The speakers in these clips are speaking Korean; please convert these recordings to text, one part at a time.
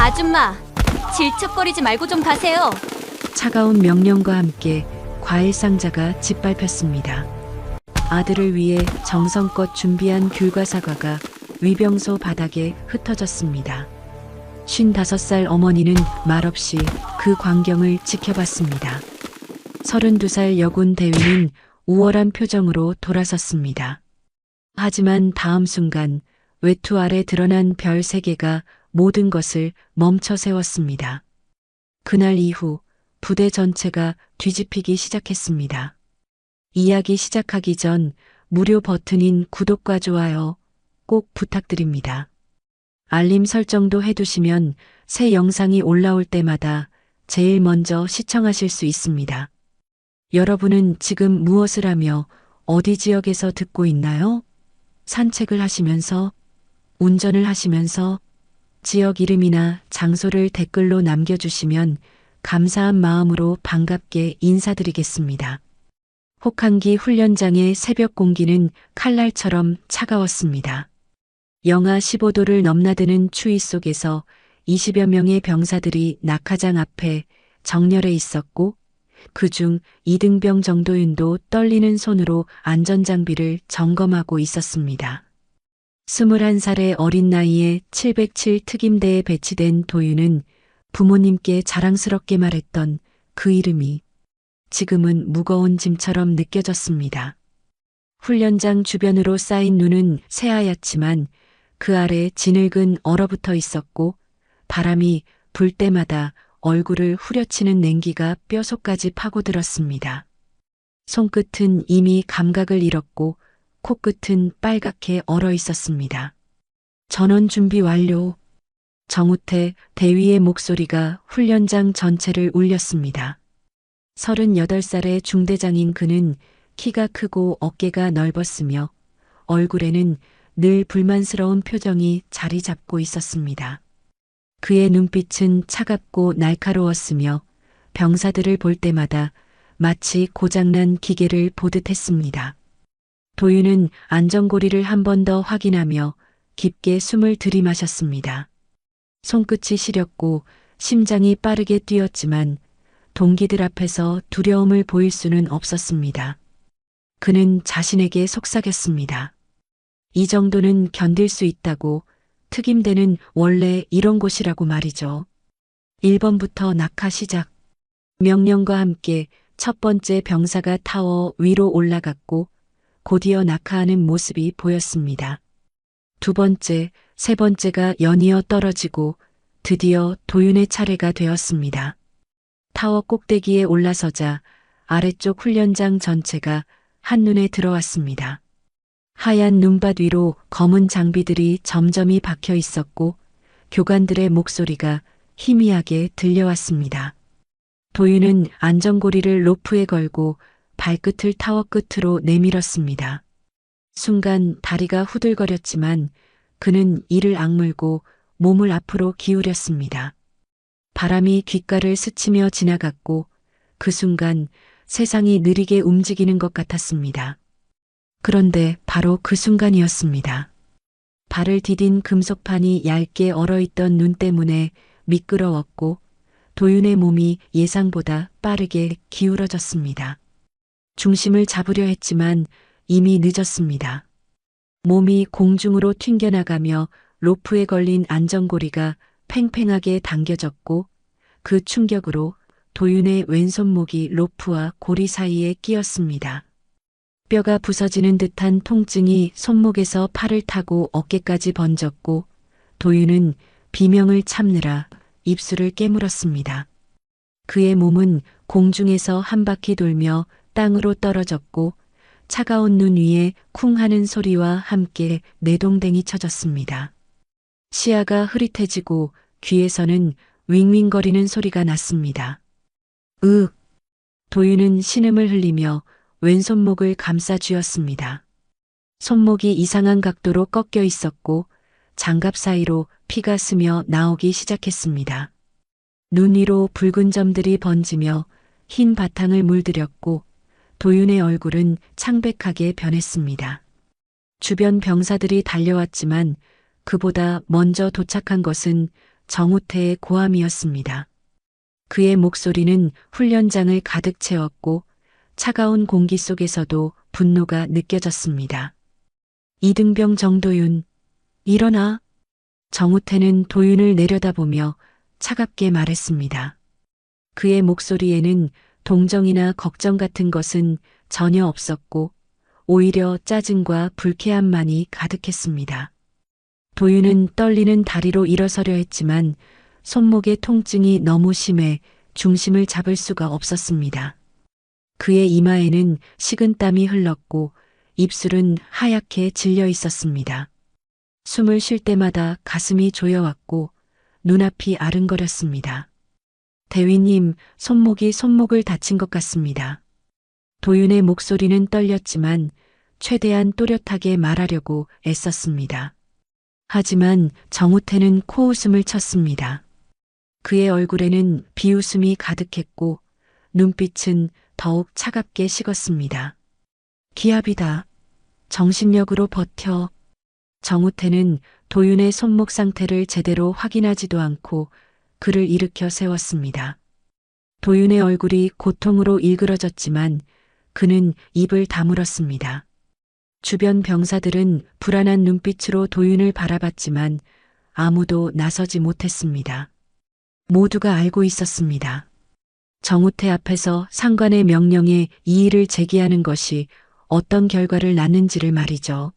아줌마, 질척거리지 말고 좀 가세요. 차가운 명령과 함께 과일 상자가 짓밟혔습니다. 아들을 위해 정성껏 준비한 귤과 사과가 위병소 바닥에 흩어졌습니다. 55살 어머니는 말없이 그 광경을 지켜봤습니다. 32살 여군 대위는 우월한 표정으로 돌아섰습니다. 하지만 다음 순간 외투 아래 드러난 별 3개가 모든 것을 멈춰 세웠습니다. 그날 이후 부대 전체가 뒤집히기 시작했습니다. 이야기 시작하기 전 무료 버튼인 구독과 좋아요 꼭 부탁드립니다. 알림 설정도 해두시면 새 영상이 올라올 때마다 제일 먼저 시청하실 수 있습니다. 여러분은 지금 무엇을 하며 어디 지역에서 듣고 있나요? 산책을 하시면서, 운전을 하시면서, 지역 이름이나 장소를 댓글로 남겨주시면 감사한 마음으로 반갑게 인사드리겠습니다. 혹한기 훈련장의 새벽 공기는 칼날처럼 차가웠습니다. 영하 15도를 넘나드는 추위 속에서 20여 명의 병사들이 낙하장 앞에 정렬해 있었고, 그중 이등병 정도윤도 떨리는 손으로 안전장비를 점검하고 있었습니다. 21살의 어린 나이에 707 특임대에 배치된 도윤은 부모님께 자랑스럽게 말했던 그 이름이 지금은 무거운 짐처럼 느껴졌습니다. 훈련장 주변으로 쌓인 눈은 새하얗지만 그 아래 진흙은 얼어붙어 있었고 바람이 불 때마다 얼굴을 후려치는 냉기가 뼈속까지 파고들었습니다. 손끝은 이미 감각을 잃었고 코끝은 빨갛게 얼어 있었습니다. 전원 준비 완료. 정우태 대위의 목소리가 훈련장 전체를 울렸습니다. 38살의 중대장인 그는 키가 크고 어깨가 넓었으며 얼굴에는 늘 불만스러운 표정이 자리 잡고 있었습니다. 그의 눈빛은 차갑고 날카로웠으며 병사들을 볼 때마다 마치 고장난 기계를 보듯 했습니다. 도윤은 안전고리를 한 번 더 확인하며 깊게 숨을 들이마셨습니다. 손끝이 시렸고 심장이 빠르게 뛰었지만 동기들 앞에서 두려움을 보일 수는 없었습니다. 그는 자신에게 속삭였습니다. 이 정도는 견딜 수 있다고. 특임대는 원래 이런 곳이라고 말이죠. 1번부터 낙하 시작. 명령과 함께 첫 번째 병사가 타워 위로 올라갔고 곧이어 낙하하는 모습이 보였습니다. 두 번째, 세 번째가 연이어 떨어지고 드디어 도윤의 차례가 되었습니다. 타워 꼭대기에 올라서자 아래쪽 훈련장 전체가 한눈에 들어왔습니다. 하얀 눈밭 위로 검은 장비들이 점점이 박혀 있었고 교관들의 목소리가 희미하게 들려왔습니다. 도윤은 안전고리를 로프에 걸고 발끝을 타워 끝으로 내밀었습니다. 순간 다리가 후들거렸지만 그는 이를 악물고 몸을 앞으로 기울였습니다. 바람이 귓가를 스치며 지나갔고 그 순간 세상이 느리게 움직이는 것 같았습니다. 그런데 바로 그 순간이었습니다. 발을 디딘 금속판이 얇게 얼어있던 눈 때문에 미끄러웠고 도윤의 몸이 예상보다 빠르게 기울어졌습니다. 중심을 잡으려 했지만 이미 늦었습니다. 몸이 공중으로 튕겨나가며 로프에 걸린 안전고리가 팽팽하게 당겨졌고 그 충격으로 도윤의 왼손목이 로프와 고리 사이에 끼었습니다. 뼈가 부서지는 듯한 통증이 손목에서 팔을 타고 어깨까지 번졌고 도윤은 비명을 참느라 입술을 깨물었습니다. 그의 몸은 공중에서 한 바퀴 돌며 땅으로 떨어졌고 차가운 눈 위에 쿵 하는 소리와 함께 내동댕이 쳐졌습니다. 시야가 흐릿해지고 귀에서는 윙윙거리는 소리가 났습니다. 으! 도윤은 신음을 흘리며 왼손목을 감싸 쥐었습니다. 손목이 이상한 각도로 꺾여 있었고 장갑 사이로 피가 스며 나오기 시작했습니다. 눈 위로 붉은 점들이 번지며 흰 바탕을 물들였고 도윤의 얼굴은 창백하게 변했습니다. 주변 병사들이 달려왔지만 그보다 먼저 도착한 것은 정우태의 고함이었습니다. 그의 목소리는 훈련장을 가득 채웠고 차가운 공기 속에서도 분노가 느껴졌습니다. 이등병 정도윤, 일어나. 정우태는 도윤을 내려다보며 차갑게 말했습니다. 그의 목소리에는 동정이나 걱정 같은 것은 전혀 없었고 오히려 짜증과 불쾌함만이 가득했습니다. 도윤은 떨리는 다리로 일어서려 했지만 손목의 통증이 너무 심해 중심을 잡을 수가 없었습니다. 그의 이마에는 식은땀이 흘렀고 입술은 하얗게 질려 있었습니다. 숨을 쉴 때마다 가슴이 조여왔고 눈앞이 아른거렸습니다. 대위님, 손목을 다친 것 같습니다. 도윤의 목소리는 떨렸지만 최대한 또렷하게 말하려고 애썼습니다. 하지만 정우태는 코웃음을 쳤습니다. 그의 얼굴에는 비웃음이 가득했고 눈빛은 더욱 차갑게 식었습니다. 기합이다. 정신력으로 버텨. 정우태는 도윤의 손목 상태를 제대로 확인하지도 않고 그를 일으켜 세웠습니다. 도윤의 얼굴이 고통으로 일그러졌지만 그는 입을 다물었습니다. 주변 병사들은 불안한 눈빛으로 도윤을 바라봤지만 아무도 나서지 못했습니다. 모두가 알고 있었습니다. 정우태 앞에서 상관의 명령에 이의를 제기하는 것이 어떤 결과를 낳는지를 말이죠.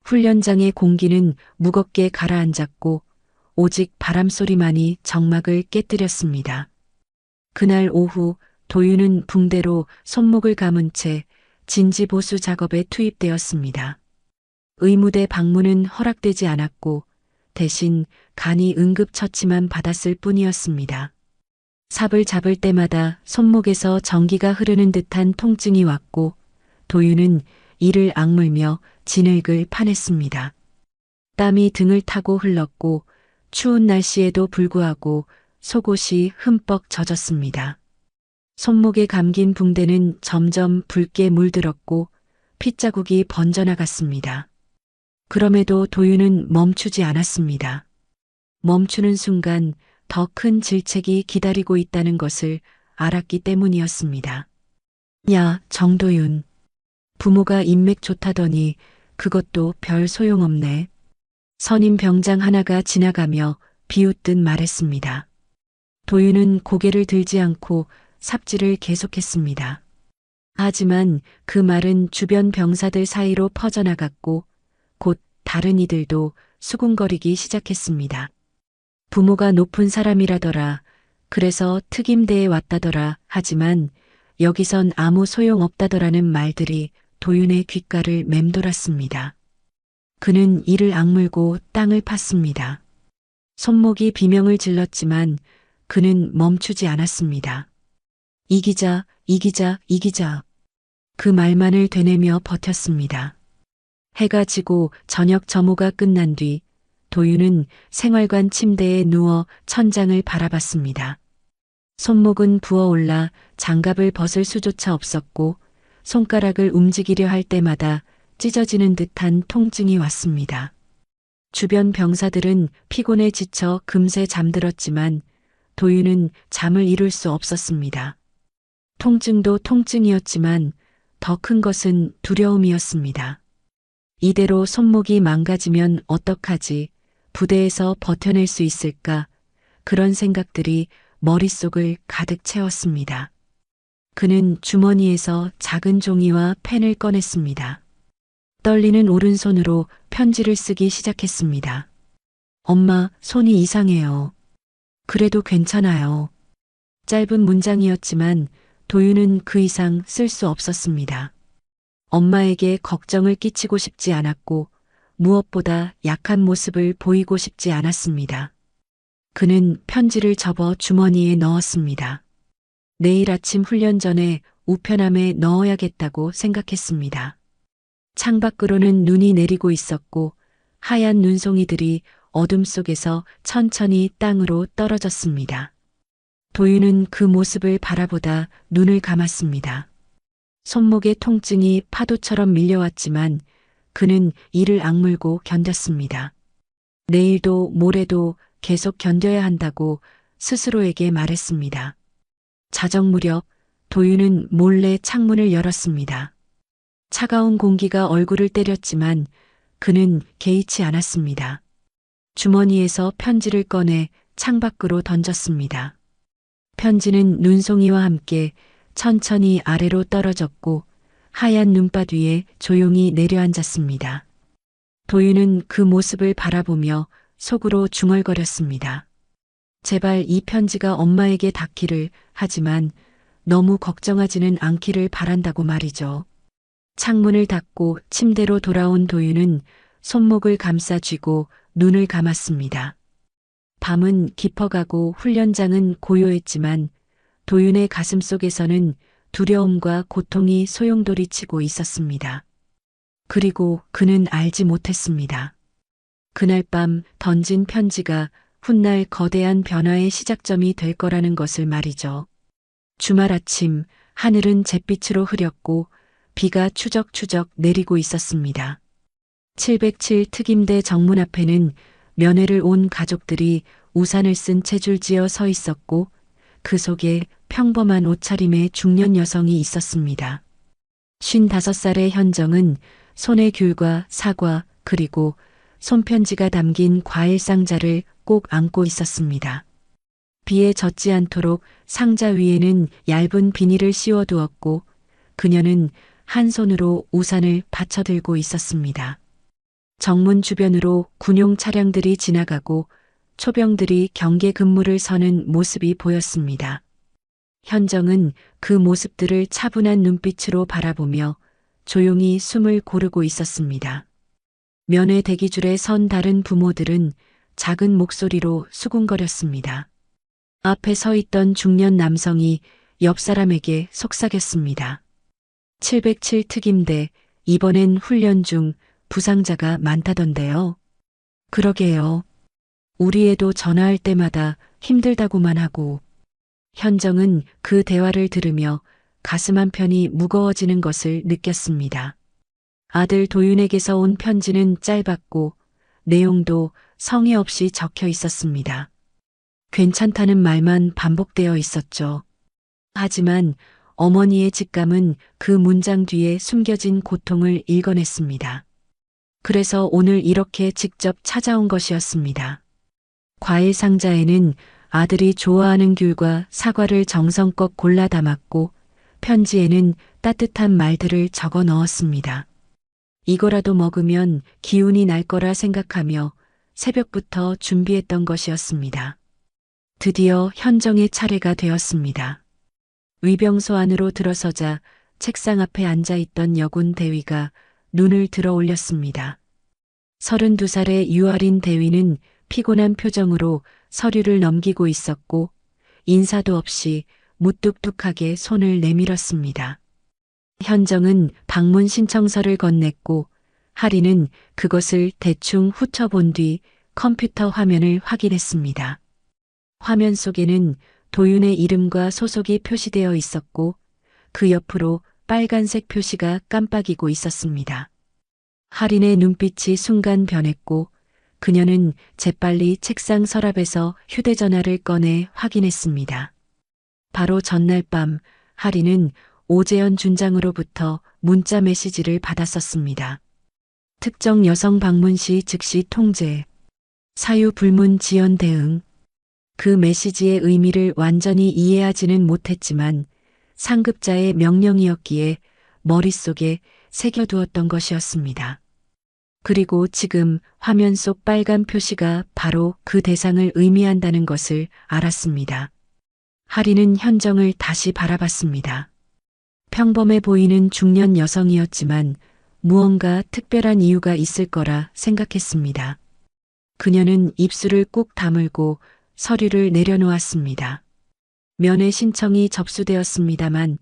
훈련장의 공기는 무겁게 가라앉았고 오직 바람소리만이 정막을 깨뜨렸습니다. 그날 오후 도윤은 붕대로 손목을 감은 채 진지보수 작업에 투입되었습니다. 의무대 방문은 허락되지 않았고 대신 간이 응급처치만 받았을 뿐이었습니다. 삽을 잡을 때마다 손목에서 전기가 흐르는 듯한 통증이 왔고 도윤은 이를 악물며 진흙을 파냈습니다. 땀이 등을 타고 흘렀고 추운 날씨에도 불구하고 속옷이 흠뻑 젖었습니다. 손목에 감긴 붕대는 점점 붉게 물들었고 핏자국이 번져나갔습니다. 그럼에도 도윤은 멈추지 않았습니다. 멈추는 순간 더 큰 질책이 기다리고 있다는 것을 알았기 때문이었습니다. 야, 정도윤. 부모가 인맥 좋다더니 그것도 별 소용없네. 선임 병장 하나가 지나가며 비웃듯 말했습니다. 도윤은 고개를 들지 않고 삽질을 계속했습니다. 하지만 그 말은 주변 병사들 사이로 퍼져나갔고 곧 다른 이들도 수군거리기 시작했습니다. 부모가 높은 사람이라더라. 그래서 특임대에 왔다더라. 하지만 여기선 아무 소용없다더라는 말들이 도윤의 귓가를 맴돌았습니다. 그는 이를 악물고 땅을 팠습니다. 손목이 비명을 질렀지만 그는 멈추지 않았습니다. 이기자, 이기자, 이기자. 그 말만을 되뇌며 버텼습니다. 해가 지고 저녁 점호가 끝난 뒤 도윤은 생활관 침대에 누워 천장을 바라봤습니다. 손목은 부어올라 장갑을 벗을 수조차 없었고 손가락을 움직이려 할 때마다 찢어지는 듯한 통증이 왔습니다. 주변 병사들은 피곤에 지쳐 금세 잠들었지만 도윤은 잠을 이룰 수 없었습니다. 통증도 통증이었지만 더 큰 것은 두려움이었습니다. 이대로 손목이 망가지면 어떡하지? 부대에서 버텨낼 수 있을까? 그런 생각들이 머릿속을 가득 채웠습니다. 그는 주머니에서 작은 종이와 펜을 꺼냈습니다. 떨리는 오른손으로 편지를 쓰기 시작했습니다. 엄마, 손이 이상해요. 그래도 괜찮아요. 짧은 문장이었지만 도윤은 그 이상 쓸 수 없었습니다. 엄마에게 걱정을 끼치고 싶지 않았고 무엇보다 약한 모습을 보이고 싶지 않았습니다. 그는 편지를 접어 주머니에 넣었습니다. 내일 아침 훈련 전에 우편함에 넣어야겠다고 생각했습니다. 창밖으로는 눈이 내리고 있었고 하얀 눈송이들이 어둠 속에서 천천히 땅으로 떨어졌습니다. 도윤은 그 모습을 바라보다 눈을 감았습니다. 손목의 통증이 파도처럼 밀려왔지만 그는 이를 악물고 견뎠습니다. 내일도 모레도 계속 견뎌야 한다고 스스로에게 말했습니다. 자정 무렵 도윤은 몰래 창문을 열었습니다. 차가운 공기가 얼굴을 때렸지만 그는 개의치 않았습니다. 주머니에서 편지를 꺼내 창밖으로 던졌습니다. 편지는 눈송이와 함께 천천히 아래로 떨어졌고 하얀 눈밭 위에 조용히 내려앉았습니다. 도윤은 그 모습을 바라보며 속으로 중얼거렸습니다. 제발 이 편지가 엄마에게 닿기를, 하지만 너무 걱정하지는 않기를 바란다고 말이죠. 창문을 닫고 침대로 돌아온 도윤은 손목을 감싸 쥐고 눈을 감았습니다. 밤은 깊어가고 훈련장은 고요했지만 도윤의 가슴 속에서는 두려움과 고통이 소용돌이치고 있었습니다. 그리고 그는 알지 못했습니다. 그날 밤 던진 편지가 훗날 거대한 변화의 시작점이 될 거라는 것을 말이죠. 주말 아침 하늘은 잿빛으로 흐렸고 비가 추적추적 내리고 있었습니다. 707 특임대 정문 앞에는 면회를 온 가족들이 우산을 쓴 채 줄지어 서 있었고 그 속에 평범한 옷차림의 중년 여성이 있었습니다. 55살의 현정은 손에 귤과 사과 그리고 손편지가 담긴 과일 상자를 꼭 안고 있었습니다. 비에 젖지 않도록 상자 위에는 얇은 비닐을 씌워두었고 그녀는 한 손으로 우산을 받쳐들고 있었습니다. 정문 주변으로 군용 차량들이 지나가고 초병들이 경계 근무를 서는 모습이 보였습니다. 현정은 그 모습들을 차분한 눈빛으로 바라보며 조용히 숨을 고르고 있었습니다. 면회 대기줄에 선 다른 부모들은 작은 목소리로 수군거렸습니다. 앞에 서 있던 중년 남성이 옆 사람에게 속삭였습니다. 707 특임대, 이번엔 훈련 중 부상자가 많다던데요. 그러게요. 우리 애도 전화할 때마다 힘들다고만 하고. 현정은 그 대화를 들으며 가슴 한편이 무거워지는 것을 느꼈습니다. 아들 도윤에게서 온 편지는 짧았고 내용도 성의 없이 적혀 있었습니다. 괜찮다는 말만 반복되어 있었죠. 하지만 어머니의 직감은 그 문장 뒤에 숨겨진 고통을 읽어냈습니다. 그래서 오늘 이렇게 직접 찾아온 것이었습니다. 과일 상자에는 아들이 좋아하는 귤과 사과를 정성껏 골라 담았고 편지에는 따뜻한 말들을 적어 넣었습니다. 이거라도 먹으면 기운이 날 거라 생각하며 새벽부터 준비했던 것이었습니다. 드디어 현정의 차례가 되었습니다. 위병소 안으로 들어서자 책상 앞에 앉아있던 여군 대위가 눈을 들어 올렸습니다. 32살의 유아린 대위는 피곤한 표정으로 서류를 넘기고 있었고 인사도 없이 무뚝뚝하게 손을 내밀었습니다. 현정은 방문 신청서를 건넸고 하리는 그것을 대충 훑어본 뒤 컴퓨터 화면을 확인했습니다. 화면 속에는 도윤의 이름과 소속이 표시되어 있었고 그 옆으로 빨간색 표시가 깜빡이고 있었습니다. 하린의 눈빛이 순간 변했고 그녀는 재빨리 책상 서랍에서 휴대전화를 꺼내 확인했습니다. 바로 전날 밤 하린은 오재현 준장으로부터 문자 메시지를 받았었습니다. 특정 여성 방문 시 즉시 통제, 사유 불문 지연 대응. 그 메시지의 의미를 완전히 이해하지는 못했지만 상급자의 명령이었기에 머릿속에 새겨두었던 것이었습니다. 그리고 지금 화면 속 빨간 표시가 바로 그 대상을 의미한다는 것을 알았습니다. 하리는 현정을 다시 바라봤습니다. 평범해 보이는 중년 여성이었지만 무언가 특별한 이유가 있을 거라 생각했습니다. 그녀는 입술을 꾹 다물고 서류를 내려놓았습니다. 면회 신청이 접수되었습니다만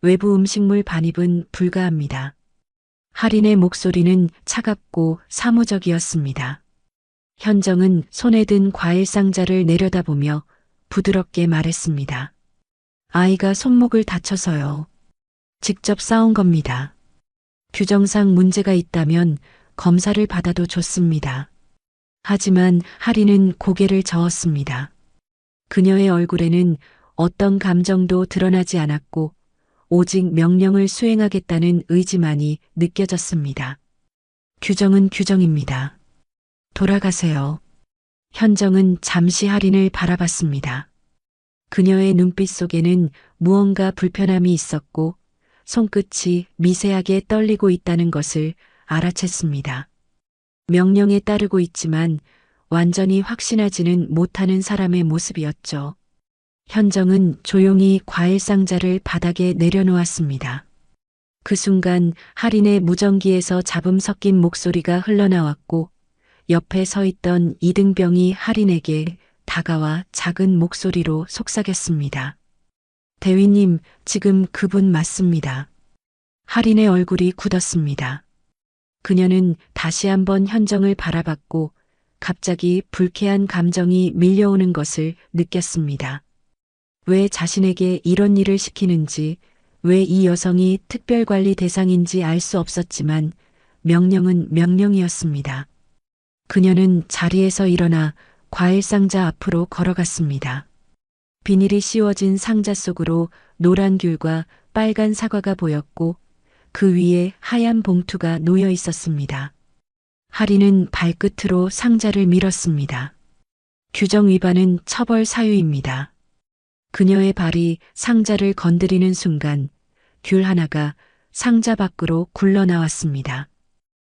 외부 음식물 반입은 불가합니다. 하린의 목소리는 차갑고 사무적이었습니다. 현정은 손에 든 과일 상자를 내려다보며 부드럽게 말했습니다. 아이가 손목을 다쳐서요. 직접 싸운 겁니다. 규정상 문제가 있다면 검사를 받아도 좋습니다. 하지만 하리는 고개를 저었습니다. 그녀의 얼굴에는 어떤 감정도 드러나지 않았고 오직 명령을 수행하겠다는 의지만이 느껴졌습니다. 규정은 규정입니다. 돌아가세요. 현정은 잠시 하린을 바라봤습니다. 그녀의 눈빛 속에는 무언가 불편함이 있었고 손끝이 미세하게 떨리고 있다는 것을 알아챘습니다. 명령에 따르고 있지만 완전히 확신하지는 못하는 사람의 모습이었죠. 현정은 조용히 과일 상자를 바닥에 내려놓았습니다. 그 순간 할인의 무전기에서 잡음 섞인 목소리가 흘러나왔고 옆에 서 있던 이등병이 할인에게 다가와 작은 목소리로 속삭였습니다. 대위님, 지금 그분 맞습니다. 할인의 얼굴이 굳었습니다. 그녀는 다시 한번 현정을 바라봤고 갑자기 불쾌한 감정이 밀려오는 것을 느꼈습니다. 왜 자신에게 이런 일을 시키는지, 왜 이 여성이 특별관리 대상인지 알 수 없었지만 명령은 명령이었습니다. 그녀는 자리에서 일어나 과일 상자 앞으로 걸어갔습니다. 비닐이 씌워진 상자 속으로 노란 귤과 빨간 사과가 보였고 그 위에 하얀 봉투가 놓여 있었습니다. 하리는 발끝으로 상자를 밀었습니다. 규정 위반은 처벌 사유입니다. 그녀의 발이 상자를 건드리는 순간 귤 하나가 상자 밖으로 굴러나왔습니다.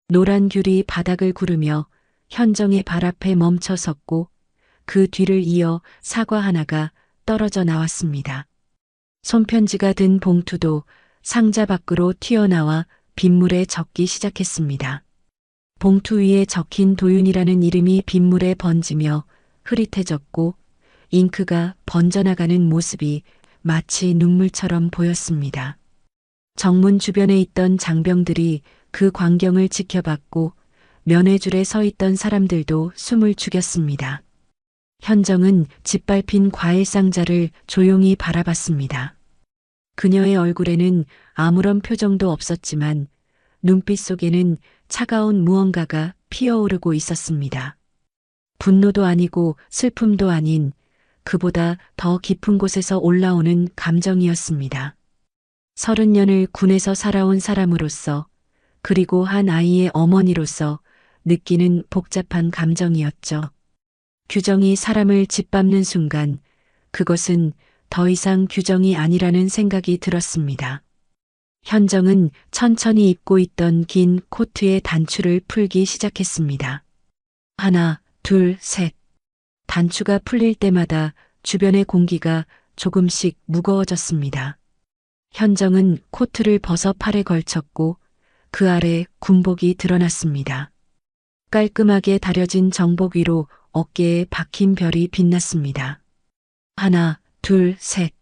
노란 귤이 바닥을 구르며 현정의 발 앞에 멈춰 섰고 그 뒤를 이어 사과 하나가 떨어져 나왔습니다. 손편지가 든 봉투도 상자 밖으로 튀어나와 빗물에 젖기 시작했습니다. 봉투 위에 적힌 도윤이라는 이름이 빗물에 번지며 흐릿해졌고 잉크가 번져나가는 모습이 마치 눈물처럼 보였습니다. 정문 주변에 있던 장병들이 그 광경을 지켜봤고 면회줄에 서 있던 사람들도 숨을 죽였습니다. 현정은 짓밟힌 과일 상자를 조용히 바라봤습니다. 그녀의 얼굴에는 아무런 표정도 없었지만 눈빛 속에는 차가운 무언가가 피어오르고 있었습니다. 분노도 아니고 슬픔도 아닌 그보다 더 깊은 곳에서 올라오는 감정이었습니다. 30년을 군에서 살아온 사람으로서 그리고 한 아이의 어머니로서 느끼는 복잡한 감정이었죠. 규정이 사람을 짓밟는 순간 그것은 더 이상 규정이 아니라는 생각이 들었습니다. 현정은 천천히 입고 있던 긴 코트의 단추를 풀기 시작했습니다. 하나, 둘, 셋. 단추가 풀릴 때마다 주변의 공기가 조금씩 무거워졌습니다. 현정은 코트를 벗어 팔에 걸쳤고 그 아래 군복이 드러났습니다. 깔끔하게 다려진 정복 위로 어깨에 박힌 별이 빛났습니다. 하나, 둘, 셋.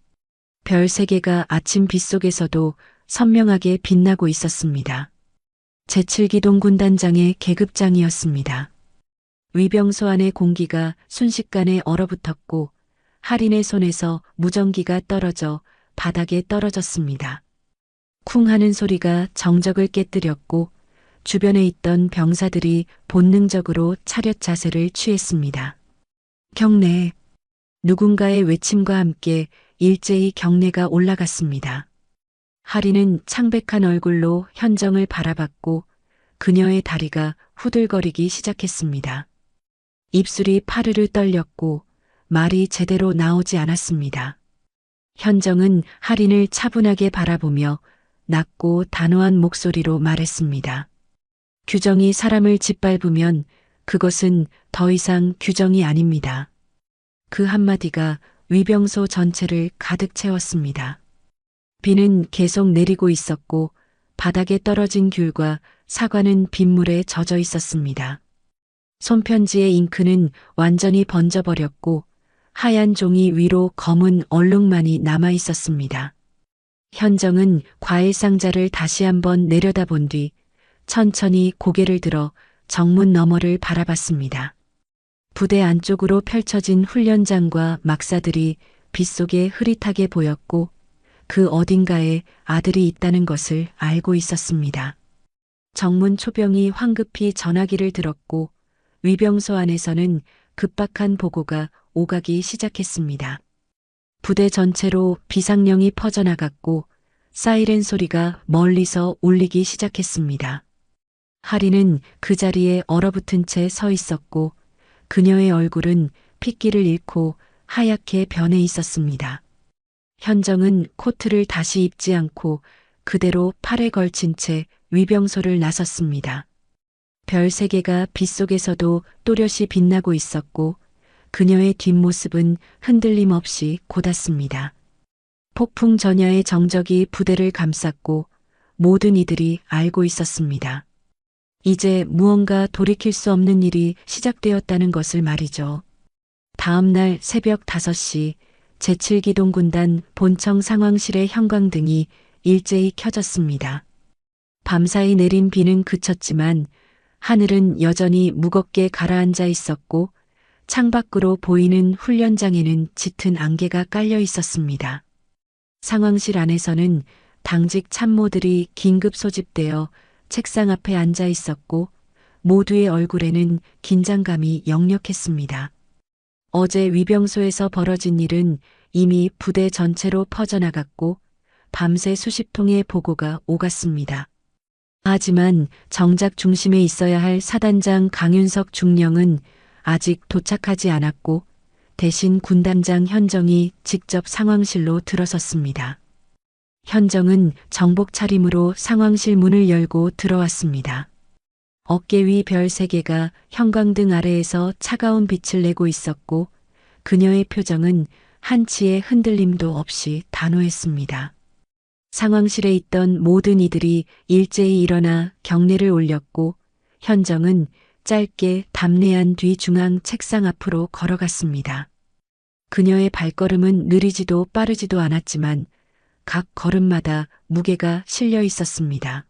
별 3개가 아침 빛 속에서도 선명하게 빛나고 있었습니다. 제7기동 군단장의 계급장이었습니다. 위병소 안의 공기가 순식간에 얼어붙었고 할인의 손에서 무전기가 떨어져 바닥에 떨어졌습니다. 쿵 하는 소리가 정적을 깨뜨렸고 주변에 있던 병사들이 본능적으로 차렷 자세를 취했습니다. 경례. 누군가의 외침과 함께 일제히 경례가 올라갔습니다. 할인은 창백한 얼굴로 현정을 바라봤고 그녀의 다리가 후들거리기 시작했습니다. 입술이 파르르 떨렸고 말이 제대로 나오지 않았습니다. 현정은 할인을 차분하게 바라보며 낮고 단호한 목소리로 말했습니다. 규정이 사람을 짓밟으면 그것은 더 이상 규정이 아닙니다. 그 한마디가 위병소 전체를 가득 채웠습니다. 비는 계속 내리고 있었고 바닥에 떨어진 귤과 사과는 빗물에 젖어 있었습니다. 손편지의 잉크는 완전히 번져버렸고 하얀 종이 위로 검은 얼룩만이 남아 있었습니다. 현정은 과일 상자를 다시 한번 내려다본 뒤 천천히 고개를 들어 정문 너머를 바라봤습니다. 부대 안쪽으로 펼쳐진 훈련장과 막사들이 빗속에 흐릿하게 보였고 그 어딘가에 아들이 있다는 것을 알고 있었습니다. 정문 초병이 황급히 전화기를 들었고 위병소 안에서는 급박한 보고가 오가기 시작했습니다. 부대 전체로 비상령이 퍼져나갔고 사이렌 소리가 멀리서 울리기 시작했습니다. 하리는 그 자리에 얼어붙은 채 서 있었고 그녀의 얼굴은 핏기를 잃고 하얗게 변해 있었습니다. 현정은 코트를 다시 입지 않고 그대로 팔에 걸친 채 위병소를 나섰습니다. 별 3개가 빗속에서도 또렷이 빛나고 있었고 그녀의 뒷모습은 흔들림 없이 곧았습니다. 폭풍 전야의 정적이 부대를 감쌌고 모든 이들이 알고 있었습니다. 이제 무언가 돌이킬 수 없는 일이 시작되었다는 것을 말이죠. 다음 날 새벽 5시 제7기동 군단 본청 상황실의 형광등이 일제히 켜졌습니다. 밤사이 내린 비는 그쳤지만 하늘은 여전히 무겁게 가라앉아 있었고 창밖으로 보이는 훈련장에는 짙은 안개가 깔려 있었습니다. 상황실 안에서는 당직 참모들이 긴급 소집되어 책상 앞에 앉아 있었고 모두의 얼굴에는 긴장감이 역력했습니다. 어제 위병소에서 벌어진 일은 이미 부대 전체로 퍼져나갔고 밤새 수십 통의 보고가 오갔습니다. 하지만 정작 중심에 있어야 할 사단장 강윤석 중령은 아직 도착하지 않았고 대신 군단장 현정이 직접 상황실로 들어섰습니다. 현정은 정복 차림으로 상황실 문을 열고 들어왔습니다. 어깨 위 별 3개가 형광등 아래에서 차가운 빛을 내고 있었고 그녀의 표정은 한치의 흔들림도 없이 단호했습니다. 상황실에 있던 모든 이들이 일제히 일어나 경례를 올렸고 현정은 짧게 담내한 뒤 중앙 책상 앞으로 걸어갔습니다. 그녀의 발걸음은 느리지도 빠르지도 않았지만 각 걸음마다 무게가 실려 있었습니다.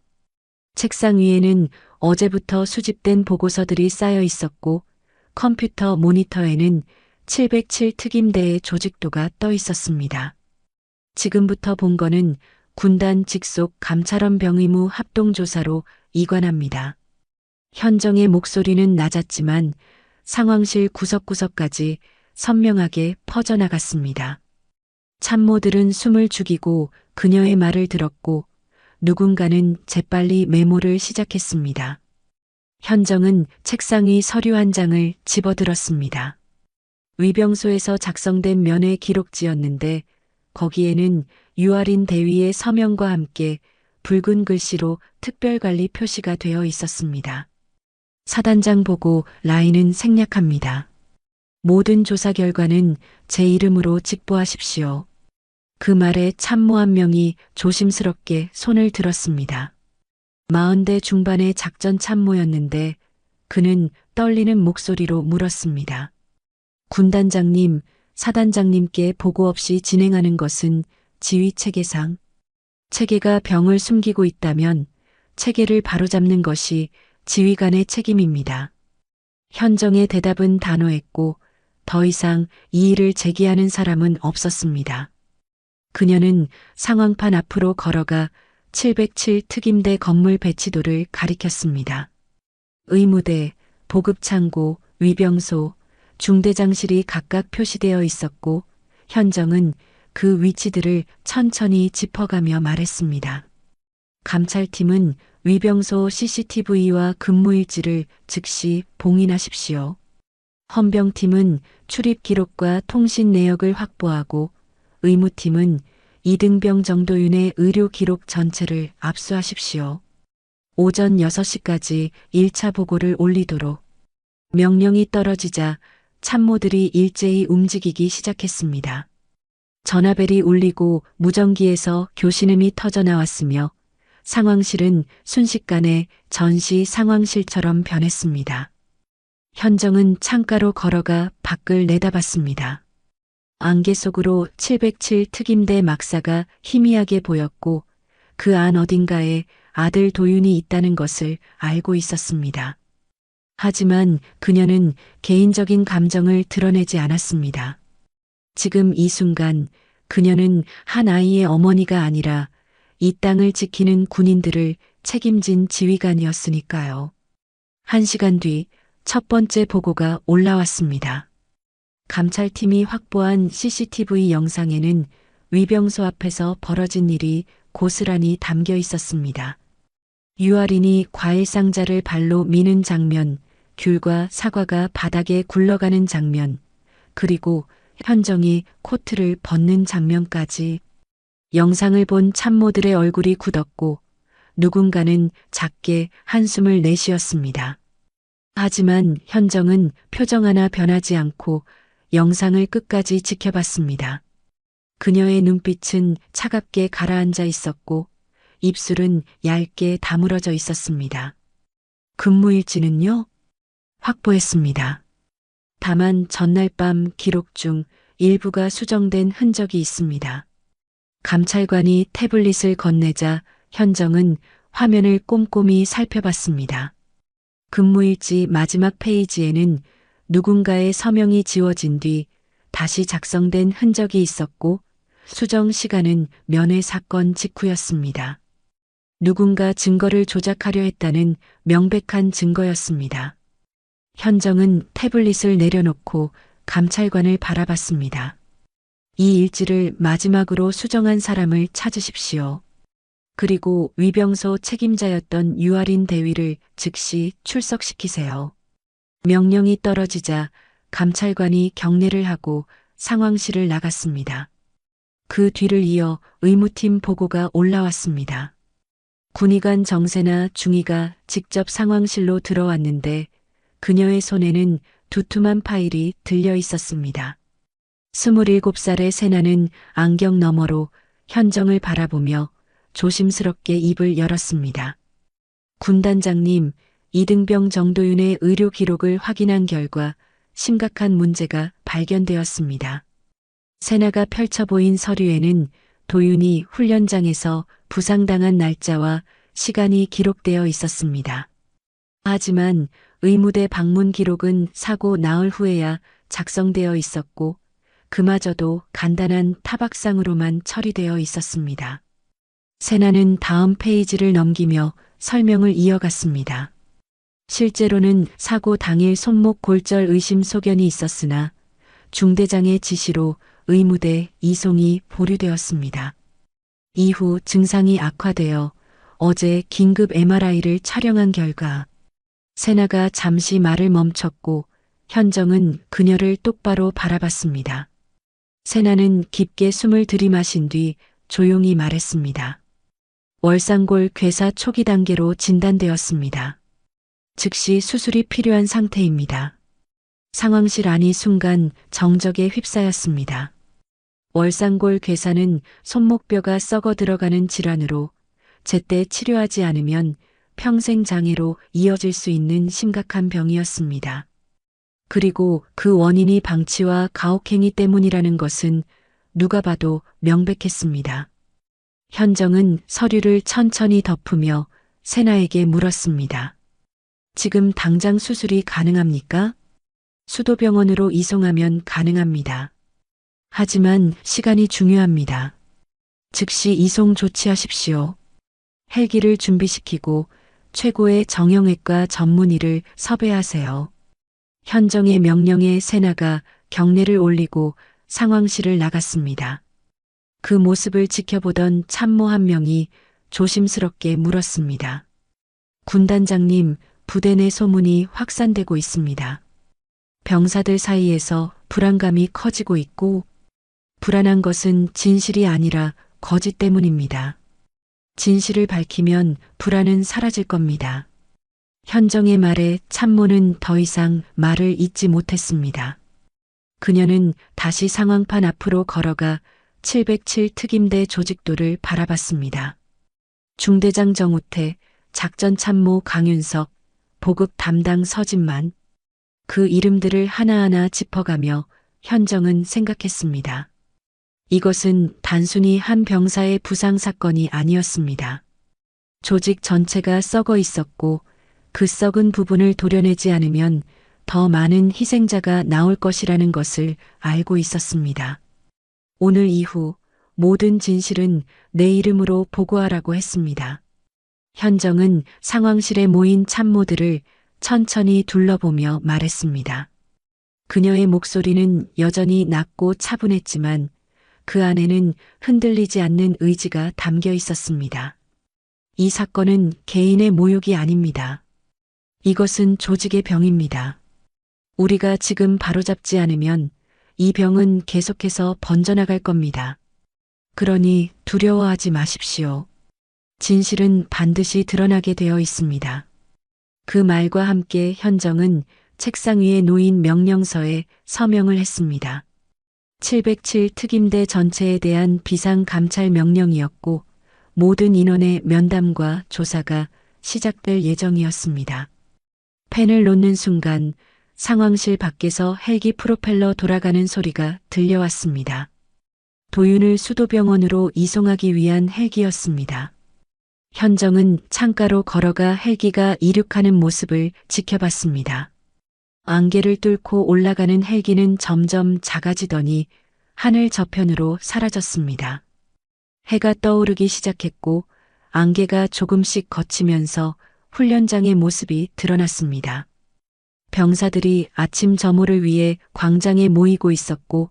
책상 위에는 어제부터 수집된 보고서들이 쌓여 있었고 컴퓨터 모니터에는 707 특임대의 조직도가 떠 있었습니다. 지금부터 본 거는 군단 직속 감찰원 병의무 합동조사로 이관합니다. 현정의 목소리는 낮았지만 상황실 구석구석까지 선명하게 퍼져나갔습니다. 참모들은 숨을 죽이고 그녀의 말을 들었고 누군가는 재빨리 메모를 시작했습니다. 현정은 책상 위 서류 한 장을 집어들었습니다. 위병소에서 작성된 면회 기록지였는데 거기에는 유아린 대위의 서명과 함께 붉은 글씨로 특별관리 표시가 되어 있었습니다. 사단장 보고 라인은 생략합니다. 모든 조사 결과는 제 이름으로 직보하십시오. 그 말에 참모 한 명이 조심스럽게 손을 들었습니다. 40대 중반의 작전 참모였는데 그는 떨리는 목소리로 물었습니다. 군단장님, 사단장님께 보고 없이 진행하는 것은 지휘 체계상 체계가 병을 숨기고 있다면 체계를 바로잡는 것이 지휘관의 책임입니다. 현정의 대답은 단호했고 더 이상 이 일을 제기하는 사람은 없었습니다. 그녀는 상황판 앞으로 걸어가 707 특임대 건물 배치도를 가리켰습니다. 의무대, 보급창고, 위병소, 중대장실이 각각 표시되어 있었고 현정은 그 위치들을 천천히 짚어가며 말했습니다. 감찰팀은 위병소 CCTV와 근무일지를 즉시 봉인하십시오. 헌병팀은 출입 기록과 통신 내역을 확보하고 의무팀은 이등병 정도윤의 의료 기록 전체를 압수하십시오. 오전 6시까지 1차 보고를 올리도록. 명령이 떨어지자 참모들이 일제히 움직이기 시작했습니다. 전화벨이 울리고 무전기에서 교신음이 터져나왔으며 상황실은 순식간에 전시 상황실처럼 변했습니다. 현정은 창가로 걸어가 밖을 내다봤습니다. 안개 속으로 707 특임대 막사가 희미하게 보였고 그 안 어딘가에 아들 도윤이 있다는 것을 알고 있었습니다. 하지만 그녀는 개인적인 감정을 드러내지 않았습니다. 지금 이 순간 그녀는 한 아이의 어머니가 아니라 이 땅을 지키는 군인들을 책임진 지휘관이었으니까요. 1시간 뒤 첫 번째 보고가 올라왔습니다. 감찰팀이 확보한 CCTV 영상에는 위병소 앞에서 벌어진 일이 고스란히 담겨 있었습니다. 유아린이 과일 상자를 발로 미는 장면, 귤과 사과가 바닥에 굴러가는 장면, 그리고 현정이 코트를 벗는 장면까지. 영상을 본 참모들의 얼굴이 굳었고 누군가는 작게 한숨을 내쉬었습니다. 하지만 현정은 표정 하나 변하지 않고 영상을 끝까지 지켜봤습니다. 그녀의 눈빛은 차갑게 가라앉아 있었고 입술은 얇게 다물어져 있었습니다. 근무일지는요? 확보했습니다. 다만 전날 밤 기록 중 일부가 수정된 흔적이 있습니다. 감찰관이 태블릿을 건네자 현정은 화면을 꼼꼼히 살펴봤습니다. 근무일지 마지막 페이지에는 누군가의 서명이 지워진 뒤 다시 작성된 흔적이 있었고 수정 시간은 면회 사건 직후였습니다. 누군가 증거를 조작하려 했다는 명백한 증거였습니다. 현정은 태블릿을 내려놓고 감찰관을 바라봤습니다. 이 일지를 마지막으로 수정한 사람을 찾으십시오. 그리고 위병소 책임자였던 유아린 대위를 즉시 출석시키세요. 명령이 떨어지자 감찰관이 경례를 하고 상황실을 나갔습니다. 그 뒤를 이어 의무팀 보고가 올라왔습니다. 군의관 정세나 중위가 직접 상황실로 들어왔는데 그녀의 손에는 두툼한 파일이 들려 있었습니다. 27살의 세나는 안경 너머로 현정을 바라보며 조심스럽게 입을 열었습니다. 군단장님, 이등병 정도윤의 의료 기록을 확인한 결과 심각한 문제가 발견되었습니다. 세나가 펼쳐 보인 서류에는 도윤이 훈련장에서 부상당한 날짜와 시간이 기록되어 있었습니다. 하지만 의무대 방문 기록은 사고 나흘 후에야 작성되어 있었고 그마저도 간단한 타박상으로만 처리되어 있었습니다. 세나는 다음 페이지를 넘기며 설명을 이어갔습니다. 실제로는 사고 당일 손목 골절 의심 소견이 있었으나 중대장의 지시로 의무대 이송이 보류되었습니다. 이후 증상이 악화되어 어제 긴급 MRI를 촬영한 결과 세나가 잠시 말을 멈췄고 현정은 그녀를 똑바로 바라봤습니다. 세나는 깊게 숨을 들이마신 뒤 조용히 말했습니다. 월상골 괴사 초기 단계로 진단되었습니다. 즉시 수술이 필요한 상태입니다. 상황실 안이 순간 정적에 휩싸였습니다. 월상골 괴사는 손목뼈가 썩어 들어가는 질환으로 제때 치료하지 않으면 평생 장애로 이어질 수 있는 심각한 병이었습니다. 그리고 그 원인이 방치와 가혹행위 때문이라는 것은 누가 봐도 명백했습니다. 현정은 서류를 천천히 덮으며 세나에게 물었습니다. 지금 당장 수술이 가능합니까? 수도병원으로 이송하면 가능합니다. 하지만 시간이 중요합니다. 즉시 이송 조치하십시오. 헬기를 준비시키고 최고의 정형외과 전문의를 섭외하세요. 현정의 명령에 세나가 경례를 올리고 상황실을 나갔습니다. 그 모습을 지켜보던 참모 한 명이 조심스럽게 물었습니다. 군단장님, 부대 내 소문이 확산되고 있습니다. 병사들 사이에서 불안감이 커지고 있고 불안한 것은 진실이 아니라 거짓 때문입니다. 진실을 밝히면 불안은 사라질 겁니다. 현정의 말에 참모는 더 이상 말을 잇지 못했습니다. 그녀는 다시 상황판 앞으로 걸어가 707 특임대 조직도를 바라봤습니다. 중대장 정우태, 작전참모 강윤석, 보급 담당 서진만, 그 이름들을 하나하나 짚어가며 현정은 생각했습니다. 이것은 단순히 한 병사의 부상 사건이 아니었습니다. 조직 전체가 썩어 있었고 그 썩은 부분을 도려내지 않으면 더 많은 희생자가 나올 것이라는 것을 알고 있었습니다. 오늘 이후 모든 진실은 내 이름으로 보고하라고 했습니다. 현정은 상황실에 모인 참모들을 천천히 둘러보며 말했습니다. 그녀의 목소리는 여전히 낮고 차분했지만 그 안에는 흔들리지 않는 의지가 담겨 있었습니다. 이 사건은 개인의 모욕이 아닙니다. 이것은 조직의 병입니다. 우리가 지금 바로잡지 않으면 이 병은 계속해서 번져나갈 겁니다. 그러니 두려워하지 마십시오. 진실은 반드시 드러나게 되어 있습니다. 그 말과 함께 현정은 책상 위에 놓인 명령서에 서명을 했습니다. 707 특임대 전체에 대한 비상 감찰 명령이었고 모든 인원의 면담과 조사가 시작될 예정이었습니다. 펜을 놓는 순간 상황실 밖에서 헬기 프로펠러 돌아가는 소리가 들려왔습니다. 도윤을 수도병원으로 이송하기 위한 헬기였습니다. 현정은 창가로 걸어가 헬기가 이륙하는 모습을 지켜봤습니다. 안개를 뚫고 올라가는 헬기는 점점 작아지더니 하늘 저편으로 사라졌습니다. 해가 떠오르기 시작했고 안개가 조금씩 걷히면서 훈련장의 모습이 드러났습니다. 병사들이 아침 점호를 위해 광장에 모이고 있었고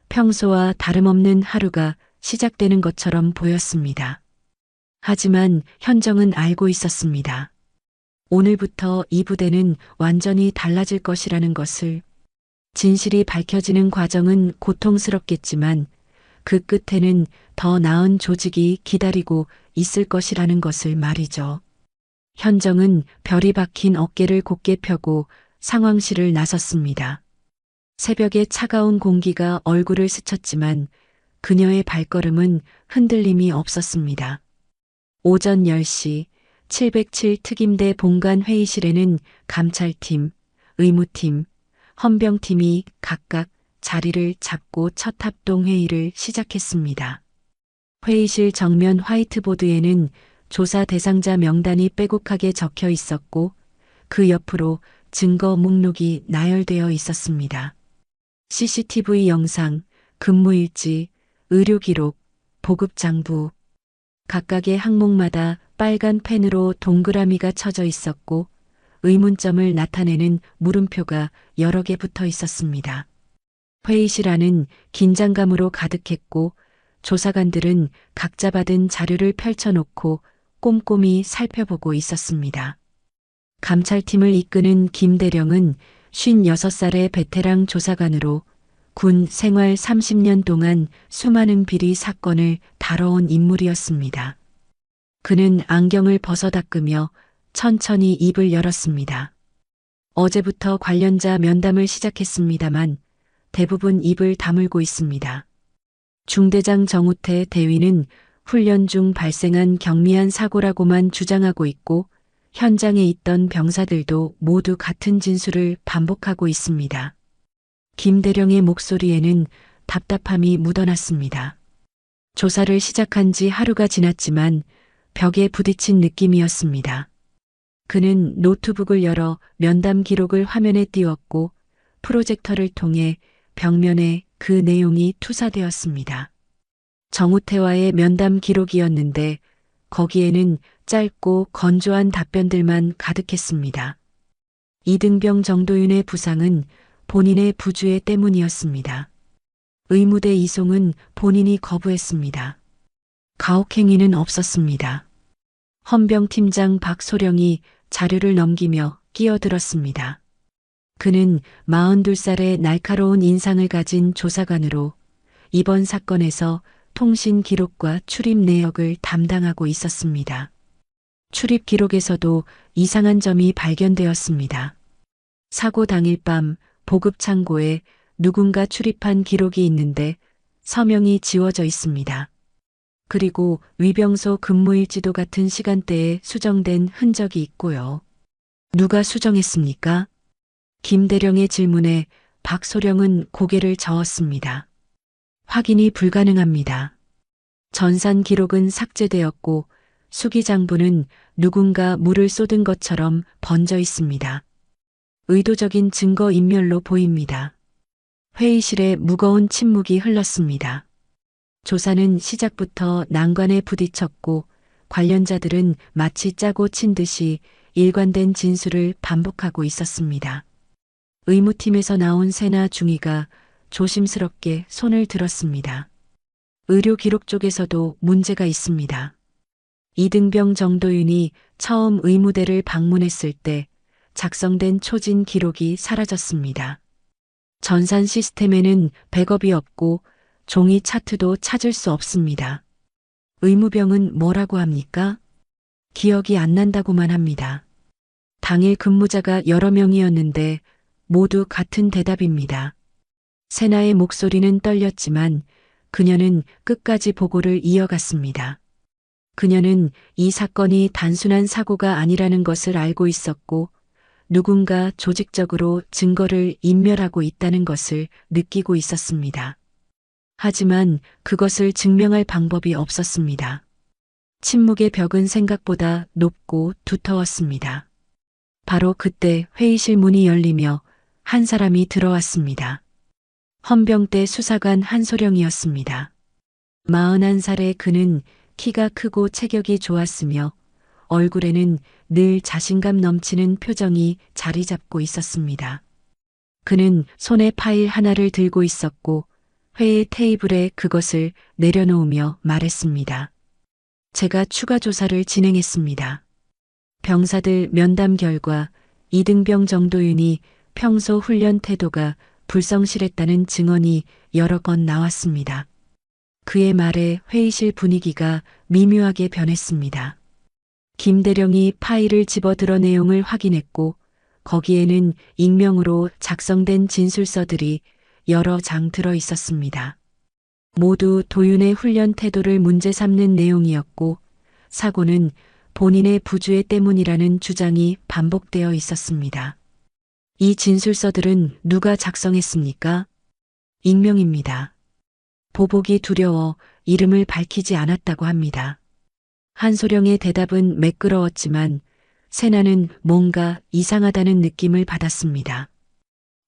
평소와 다름없는 하루가 시작되는 것처럼 보였습니다. 하지만 현정은 알고 있었습니다. 오늘부터 이 부대는 완전히 달라질 것이라는 것을. 진실이 밝혀지는 과정은 고통스럽겠지만 그 끝에는 더 나은 조직이 기다리고 있을 것이라는 것을 말이죠. 현정은 별이 박힌 어깨를 곧게 펴고 상황실을 나섰습니다. 새벽의 차가운 공기가 얼굴을 스쳤지만 그녀의 발걸음은 흔들림이 없었습니다. 오전 10시 707 특임대 본관 회의실에는 감찰팀, 의무팀, 헌병팀이 각각 자리를 잡고 첫 합동 회의를 시작했습니다. 회의실 정면 화이트보드에는 조사 대상자 명단이 빼곡하게 적혀 있었고 그 옆으로 증거 목록이 나열되어 있었습니다. CCTV 영상, 근무일지, 의료기록, 보급장부. 각각의 항목마다 빨간 펜으로 동그라미가 쳐져 있었고 의문점을 나타내는 물음표가 여러 개 붙어 있었습니다. 회의실 안은 긴장감으로 가득했고 조사관들은 각자 받은 자료를 펼쳐놓고 꼼꼼히 살펴보고 있었습니다. 감찰팀을 이끄는 김대령은 56살의 베테랑 조사관으로 군 생활 30년 동안 수많은 비리 사건을 다뤄온 인물이었습니다. 그는 안경을 벗어 닦으며 천천히 입을 열었습니다. 어제부터 관련자 면담을 시작했습니다만 대부분 입을 다물고 있습니다. 중대장 정우태 대위는 훈련 중 발생한 경미한 사고라고만 주장하고 있고 현장에 있던 병사들도 모두 같은 진술을 반복하고 있습니다. 김대령의 목소리에는 답답함이 묻어났습니다. 조사를 시작한 지 하루가 지났지만 벽에 부딪힌 느낌이었습니다. 그는 노트북을 열어 면담 기록을 화면에 띄웠고 프로젝터를 통해 벽면에 그 내용이 투사되었습니다. 정우태와의 면담 기록이었는데 거기에는 짧고 건조한 답변들만 가득했습니다. 이등병 정도윤의 부상은 본인의 부주의 때문이었습니다. 의무대 이송은 본인이 거부했습니다. 가혹행위는 없었습니다. 헌병팀장 박소령이 자료를 넘기며 끼어들었습니다. 그는 42살의 날카로운 인상을 가진 조사관으로 이번 사건에서 통신 기록과 출입 내역을 담당하고 있었습니다. 출입 기록에서도 이상한 점이 발견되었습니다. 사고 당일 밤 보급 창고에 누군가 출입한 기록이 있는데 서명이 지워져 있습니다. 그리고 위병소 근무일지도 같은 시간대에 수정된 흔적이 있고요. 누가 수정했습니까? 김대령의 질문에 박소령은 고개를 저었습니다. 확인이 불가능합니다. 전산 기록은 삭제되었고 수기장부는 누군가 물을 쏟은 것처럼 번져 있습니다. 의도적인 증거 인멸로 보입니다. 회의실에 무거운 침묵이 흘렀습니다. 조사는 시작부터 난관에 부딪혔고 관련자들은 마치 짜고 친 듯이 일관된 진술을 반복하고 있었습니다. 의무팀에서 나온 세나 중위가 조심스럽게 손을 들었습니다. 의료 기록 쪽에서도 문제가 있습니다. 이등병 정도윤이 처음 의무대를 방문했을 때 작성된 초진 기록이 사라졌습니다. 전산 시스템에는 백업이 없고 종이 차트도 찾을 수 없습니다. 의무병은 뭐라고 합니까? 기억이 안 난다고만 합니다. 당일 근무자가 여러 명이었는데 모두 같은 대답입니다. 세나의 목소리는 떨렸지만 그녀는 끝까지 보고를 이어갔습니다. 그녀는 이 사건이 단순한 사고가 아니라는 것을 알고 있었고 누군가 조직적으로 증거를 인멸하고 있다는 것을 느끼고 있었습니다. 하지만 그것을 증명할 방법이 없었습니다. 침묵의 벽은 생각보다 높고 두터웠습니다. 바로 그때 회의실 문이 열리며 한 사람이 들어왔습니다. 헌병대 수사관 한소령이었습니다. 41살의 그는 키가 크고 체격이 좋았으며 얼굴에는 늘 자신감 넘치는 표정이 자리 잡고 있었습니다. 그는 손에 파일 하나를 들고 있었고 회의 테이블에 그것을 내려놓으며 말했습니다. 제가 추가 조사를 진행했습니다. 병사들 면담 결과 이등병 정도윤이 평소 훈련 태도가 불성실했다는 증언이 여러 건 나왔습니다. 그의 말에 회의실 분위기가 미묘하게 변했습니다. 김 대령이 파일을 집어들어 내용을 확인했고 거기에는 익명으로 작성된 진술서들이 여러 장 들어 있었습니다. 모두 도윤의 훈련 태도를 문제 삼는 내용이었고 사고는 본인의 부주의 때문이라는 주장이 반복되어 있었습니다. 이 진술서들은 누가 작성했습니까? 익명입니다. 보복이 두려워 이름을 밝히지 않았다고 합니다. 한소령의 대답은 매끄러웠지만 세나는 뭔가 이상하다는 느낌을 받았습니다.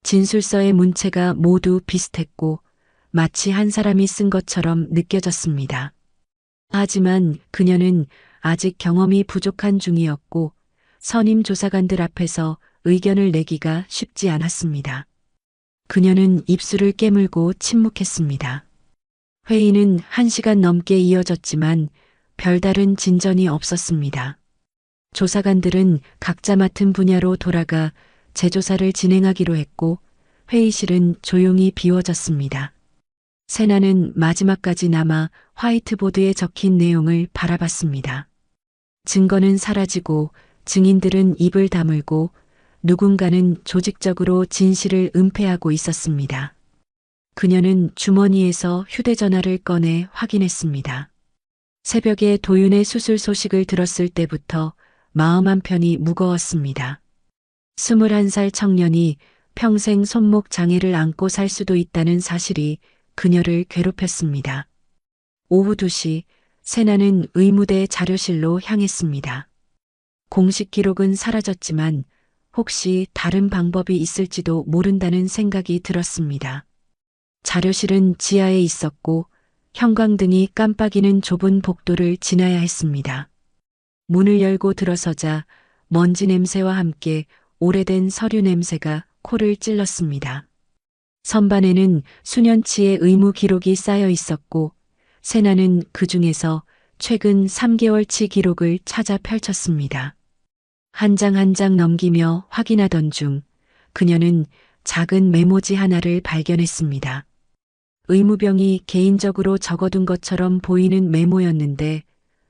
진술서의 문체가 모두 비슷했고 마치 한 사람이 쓴 것처럼 느껴졌습니다. 하지만 그녀는 아직 경험이 부족한 중이었고 선임 조사관들 앞에서 의견을 내기가 쉽지 않았습니다. 그녀는 입술을 깨물고 침묵했습니다. 회의는 1시간 넘게 이어졌지만 별다른 진전이 없었습니다. 조사관들은 각자 맡은 분야로 돌아가 재조사를 진행하기로 했고 회의실은 조용히 비워졌습니다. 세나는 마지막까지 남아 화이트보드에 적힌 내용을 바라봤습니다. 증거는 사라지고 증인들은 입을 다물고 누군가는 조직적으로 진실을 은폐하고 있었습니다. 그녀는 주머니에서 휴대전화를 꺼내 확인했습니다. 새벽에 도윤의 수술 소식을 들었을 때부터 마음 한편이 무거웠습니다. 21살 청년이 평생 손목 장애를 안고 살 수도 있다는 사실이 그녀를 괴롭혔습니다. 오후 2시 세나는 의무대 자료실로 향했습니다. 공식 기록은 사라졌지만 혹시 다른 방법이 있을지도 모른다는 생각이 들었습니다. 자료실은 지하에 있었고 형광등이 깜빡이는 좁은 복도를 지나야 했습니다. 문을 열고 들어서자 먼지 냄새와 함께 오래된 서류 냄새가 코를 찔렀습니다. 선반에는 수년치의 의무 기록이 쌓여 있었고 세나는 그 중에서 최근 3개월치 기록을 찾아 펼쳤습니다. 한 장 한 장 넘기며 확인하던 중 그녀는 작은 메모지 하나를 발견했습니다. 의무병이 개인적으로 적어둔 것처럼 보이는 메모였는데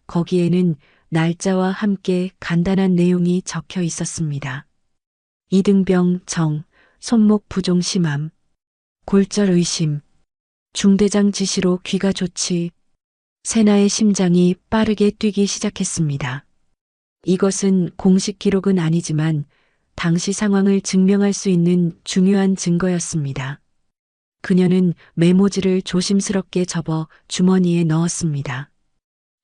거기에는 날짜와 함께 간단한 내용이 적혀 있었습니다. 이등병 정, 손목 부종 심함, 골절 의심, 중대장 지시로 귀가 조치. 세나의 심장이 빠르게 뛰기 시작했습니다. 이것은 공식 기록은 아니지만 당시 상황을 증명할 수 있는 중요한 증거였습니다. 그녀는 메모지를 조심스럽게 접어 주머니에 넣었습니다.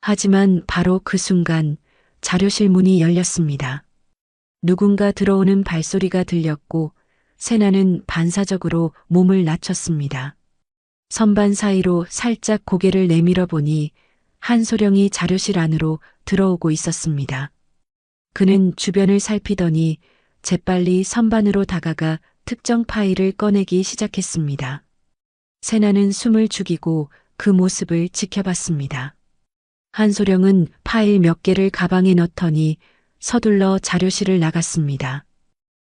하지만 바로 그 순간 자료실 문이 열렸습니다. 누군가 들어오는 발소리가 들렸고 세나는 반사적으로 몸을 낮췄습니다. 선반 사이로 살짝 고개를 내밀어 보니 한소령이 자료실 안으로 들어오고 있었습니다. 그는 주변을 살피더니 재빨리 선반으로 다가가 특정 파일을 꺼내기 시작했습니다. 세나는 숨을 죽이고 그 모습을 지켜봤습니다. 한소령은 파일 몇 개를 가방에 넣더니 서둘러 자료실을 나갔습니다.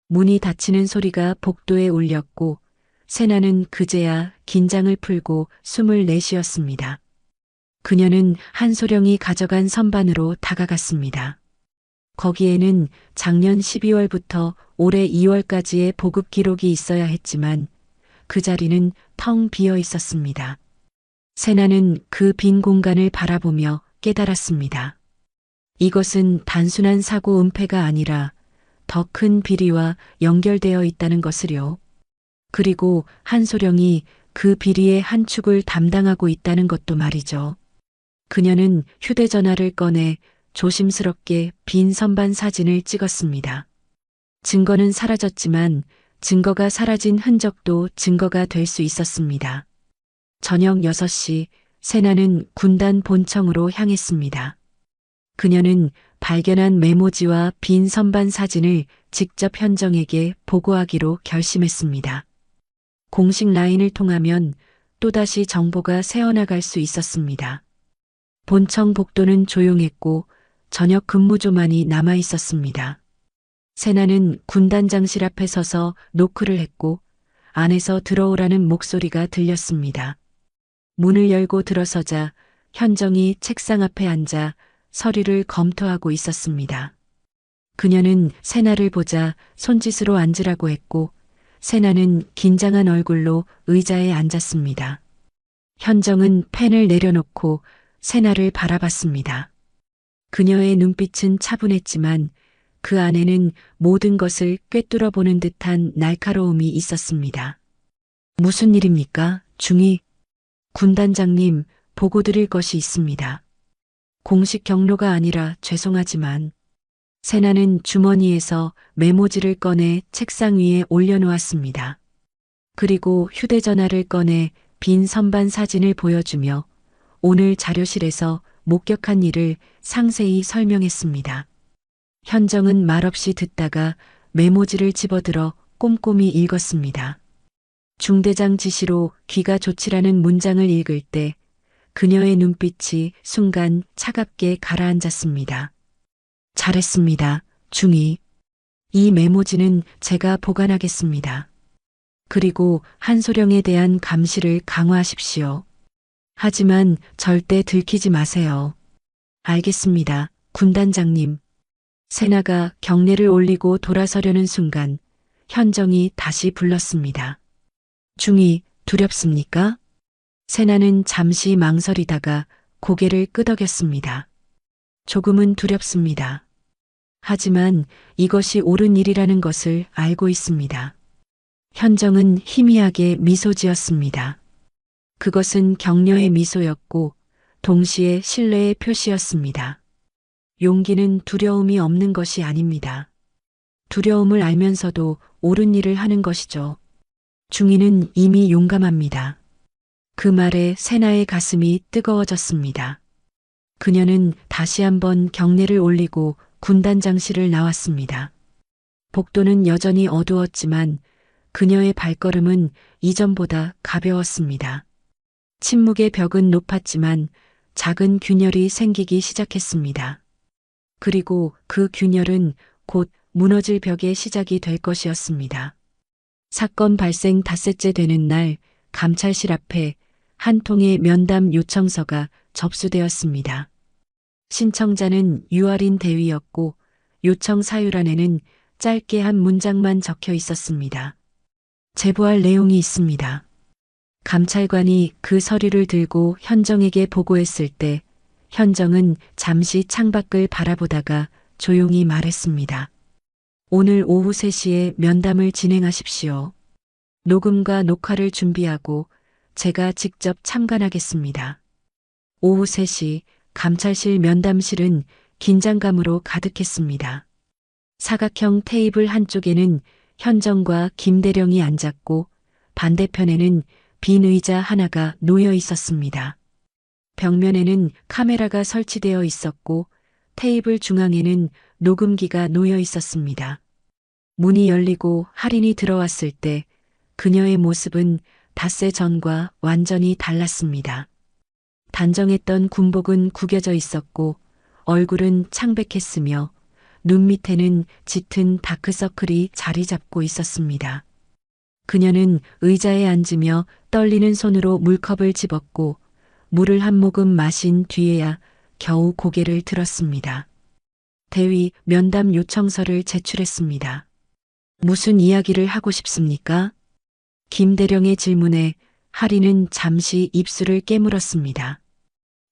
문이 닫히는 소리가 복도에 울렸고 세나는 그제야 긴장을 풀고 숨을 내쉬었습니다. 그녀는 한소령이 가져간 선반으로 다가갔습니다. 거기에는 작년 12월부터 올해 2월까지의 보급 기록이 있어야 했지만 그 자리는 텅 비어 있었습니다. 세나는 그 빈 공간을 바라보며 깨달았습니다. 이것은 단순한 사고 은폐가 아니라 더 큰 비리와 연결되어 있다는 것을요. 그리고 한소령이 그 비리의 한 축을 담당하고 있다는 것도 말이죠. 그녀는 휴대전화를 꺼내 조심스럽게 빈 선반 사진을 찍었습니다. 증거는 사라졌지만 증거가 사라진 흔적도 증거가 될 수 있었습니다. 저녁 6시 세나는 군단 본청으로 향했습니다. 그녀는 발견한 메모지와 빈 선반 사진을 직접 현정에게 보고하기로 결심했습니다. 공식 라인을 통하면 또다시 정보가 새어나갈 수 있었습니다. 본청 복도는 조용했고 저녁 근무조만이 남아 있었습니다. 세나는 군단장실 앞에 서서 노크를 했고 안에서 들어오라는 목소리가 들렸습니다. 문을 열고 들어서자 현정이 책상 앞에 앉아 서류를 검토하고 있었습니다. 그녀는 세나를 보자 손짓으로 앉으라고 했고 세나는 긴장한 얼굴로 의자에 앉았습니다. 현정은 펜을 내려놓고 세나를 바라봤습니다. 그녀의 눈빛은 차분했지만 그 안에는 모든 것을 꿰뚫어 보는 듯한 날카로움이 있었습니다. 무슨 일입니까? 중위. 군단장님, 보고 드릴 것이 있습니다. 공식 경로가 아니라 죄송하지만 세나는 주머니에서 메모지를 꺼내 책상 위에 올려놓았습니다. 그리고 휴대전화를 꺼내 빈 선반 사진을 보여주며 오늘 자료실에서 목격한 일을 상세히 설명했습니다. 현정은 말없이 듣다가 메모지를 집어들어 꼼꼼히 읽었습니다. 중대장 지시로 귀가 조치라는 문장을 읽을 때 그녀의 눈빛이 순간 차갑게 가라앉았습니다. 잘했습니다, 중위. 이 메모지는 제가 보관하겠습니다. 그리고 한소령에 대한 감시를 강화하십시오. 하지만 절대 들키지 마세요. 알겠습니다, 군단장님. 세나가 경례를 올리고 돌아서려는 순간 현정이 다시 불렀습니다. 중위, 두렵습니까? 세나는 잠시 망설이다가 고개를 끄덕였습니다. 조금은 두렵습니다. 하지만 이것이 옳은 일이라는 것을 알고 있습니다. 현정은 희미하게 미소 지었습니다. 그것은 격려의 미소였고 동시에 신뢰의 표시였습니다. 용기는 두려움이 없는 것이 아닙니다. 두려움을 알면서도 옳은 일을 하는 것이죠. 중위는 이미 용감합니다. 그 말에 세나의 가슴이 뜨거워졌습니다. 그녀는 다시 한번 경례를 올리고 군단장실을 나왔습니다. 복도는 여전히 어두웠지만 그녀의 발걸음은 이전보다 가벼웠습니다. 침묵의 벽은 높았지만 작은 균열이 생기기 시작했습니다. 그리고 그 균열은 곧 무너질 벽의 시작이 될 것이었습니다. 사건 발생 닷새째 되는 날 감찰실 앞에 한 통의 면담 요청서가 접수되었습니다. 신청자는 유아린 대위였고 요청 사유란에는 짧게 한 문장만 적혀 있었습니다. 제보할 내용이 있습니다. 감찰관이 그 서류를 들고 현정에게 보고했을 때 현정은 잠시 창밖을 바라보다가 조용히 말했습니다. 오늘 오후 3시에 면담을 진행하십시오. 녹음과 녹화를 준비하고 제가 직접 참관하겠습니다. 오후 3시 감찰실 면담실은 긴장감으로 가득했습니다. 사각형 테이블 한쪽에는 현정과 김대령이 앉았고 반대편에는 빈 의자 하나가 놓여 있었습니다. 벽면에는 카메라가 설치되어 있었고 테이블 중앙에는 녹음기가 놓여 있었습니다. 문이 열리고 할인이 들어왔을 때 그녀의 모습은 닷새 전과 완전히 달랐습니다. 단정했던 군복은 구겨져 있었고 얼굴은 창백했으며 눈 밑에는 짙은 다크서클이 자리 잡고 있었습니다. 그녀는 의자에 앉으며 떨리는 손으로 물컵을 집었고 물을 한 모금 마신 뒤에야 겨우 고개를 들었습니다. 대위 면담 요청서를 제출했습니다. 무슨 이야기를 하고 싶습니까? 김대령의 질문에 하리는 잠시 입술을 깨물었습니다.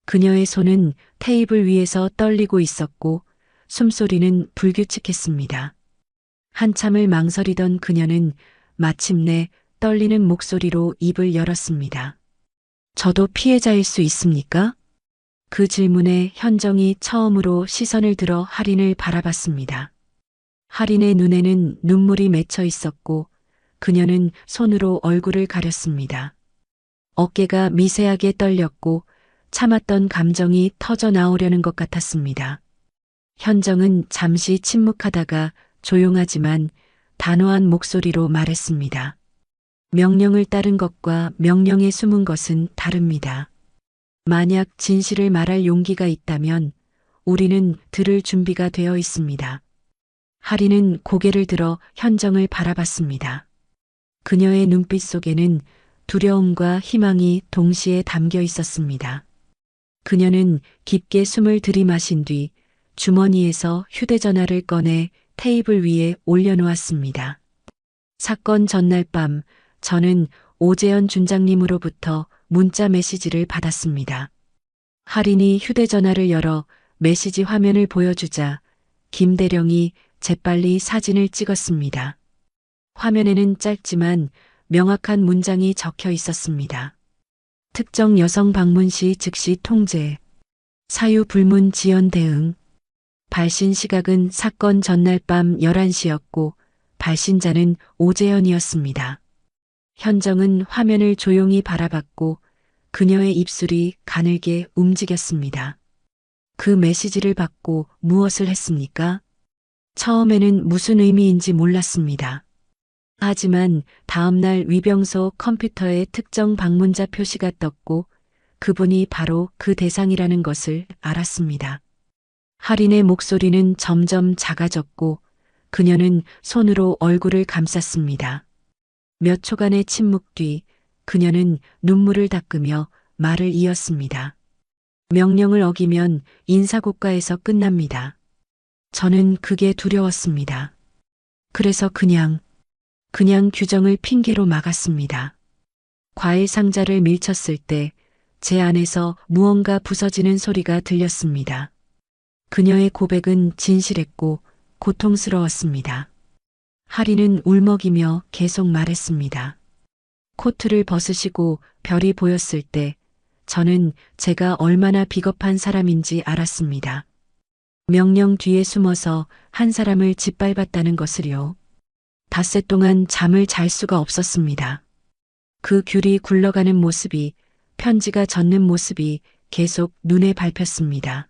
그녀의 손은 테이블 위에서 떨리고 있었고 숨소리는 불규칙했습니다. 한참을 망설이던 그녀는 마침내 떨리는 목소리로 입을 열었습니다. 저도 피해자일 수 있습니까? 그 질문에 현정이 처음으로 시선을 들어 할인을 바라봤습니다. 할인의 눈에는 눈물이 맺혀 있었고 그녀는 손으로 얼굴을 가렸습니다. 어깨가 미세하게 떨렸고 참았던 감정이 터져 나오려는 것 같았습니다. 현정은 잠시 침묵하다가 조용하지만 단호한 목소리로 말했습니다. 명령을 따른 것과 명령에 숨은 것은 다릅니다. 만약 진실을 말할 용기가 있다면 우리는 들을 준비가 되어 있습니다. 하리는 고개를 들어 현정을 바라봤습니다. 그녀의 눈빛 속에는 두려움과 희망이 동시에 담겨 있었습니다. 그녀는 깊게 숨을 들이마신 뒤 주머니에서 휴대전화를 꺼내 테이블 위에 올려놓았습니다. 사건 전날 밤 저는 오재현 준장님으로부터 문자 메시지를 받았습니다. 할인이 휴대전화를 열어 메시지 화면을 보여주자 김대령이 재빨리 사진을 찍었습니다. 화면에는 짧지만 명확한 문장이 적혀 있었습니다. 특정 여성 방문 시 즉시 통제, 사유 불문 지연 대응. 발신 시각은 사건 전날 밤 11시였고 발신자는 오재현이었습니다. 현정은 화면을 조용히 바라봤고 그녀의 입술이 가늘게 움직였습니다. 그 메시지를 받고 무엇을 했습니까? 처음에는 무슨 의미인지 몰랐습니다. 하지만 다음날 위병소 컴퓨터에 특정 방문자 표시가 떴고 그분이 바로 그 대상이라는 것을 알았습니다. 할인의 목소리는 점점 작아졌고 그녀는 손으로 얼굴을 감쌌습니다. 몇 초간의 침묵 뒤 그녀는 눈물을 닦으며 말을 이었습니다. 명령을 어기면 인사고과에서 끝납니다. 저는 그게 두려웠습니다. 그래서 그냥 규정을 핑계로 막았습니다. 과일 상자를 밀쳤을 때 제 안에서 무언가 부서지는 소리가 들렸습니다. 그녀의 고백은 진실했고 고통스러웠습니다. 하리는 울먹이며 계속 말했습니다. 코트를 벗으시고 별이 보였을 때 저는 제가 얼마나 비겁한 사람인지 알았습니다. 명령 뒤에 숨어서 한 사람을 짓밟았다는 것을요. 닷새 동안 잠을 잘 수가 없었습니다. 그 귤이 굴러가는 모습이, 편지가 젖는 모습이 계속 눈에 밟혔습니다.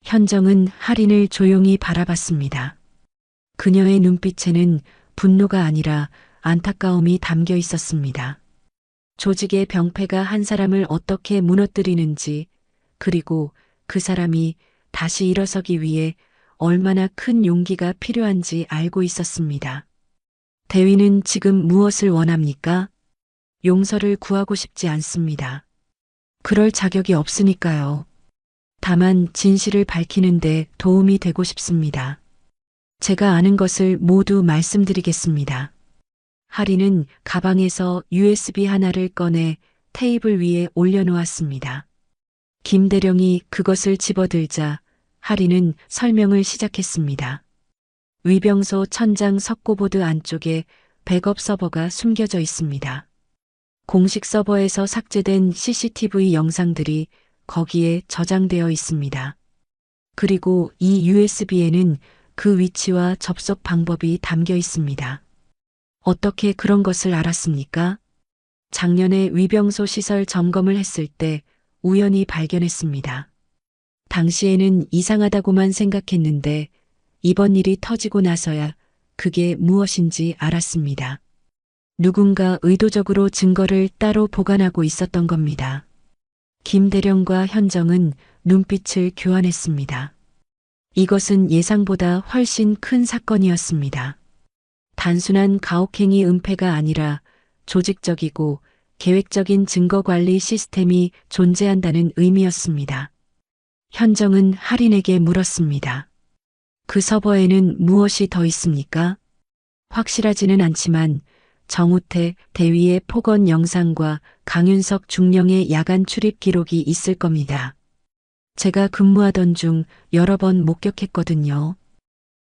현정은 할인을 조용히 바라봤습니다. 그녀의 눈빛에는 분노가 아니라 안타까움이 담겨 있었습니다. 조직의 병폐가 한 사람을 어떻게 무너뜨리는지, 그리고 그 사람이 다시 일어서기 위해 얼마나 큰 용기가 필요한지 알고 있었습니다. 대위는 지금 무엇을 원합니까? 용서를 구하고 싶지 않습니다. 그럴 자격이 없으니까요. 다만 진실을 밝히는데 도움이 되고 싶습니다. 제가 아는 것을 모두 말씀드리겠습니다. 하리는 가방에서 USB 하나를 꺼내 테이블 위에 올려놓았습니다. 김대령이 그것을 집어들자 하리는 설명을 시작했습니다. 위병소 천장 석고보드 안쪽에 백업 서버가 숨겨져 있습니다. 공식 서버에서 삭제된 CCTV 영상들이 거기에 저장되어 있습니다. 그리고 이 USB에는 그 위치와 접속 방법이 담겨 있습니다. 어떻게 그런 것을 알았습니까? 작년에 위병소 시설 점검을 했을 때 우연히 발견했습니다. 당시에는 이상하다고만 생각했는데 이번 일이 터지고 나서야 그게 무엇인지 알았습니다. 누군가 의도적으로 증거를 따로 보관하고 있었던 겁니다. 김대령과 현정은 눈빛을 교환했습니다. 이것은 예상보다 훨씬 큰 사건이었습니다. 단순한 가혹행위 은폐가 아니라 조직적이고 계획적인 증거관리 시스템이 존재한다는 의미였습니다. 현정은 할인에게 물었습니다. 그 서버에는 무엇이 더 있습니까? 확실하지는 않지만 정우태 대위의 폭언 영상과 강윤석 중령의 야간 출입 기록이 있을 겁니다. 제가 근무하던 중 여러 번 목격했거든요.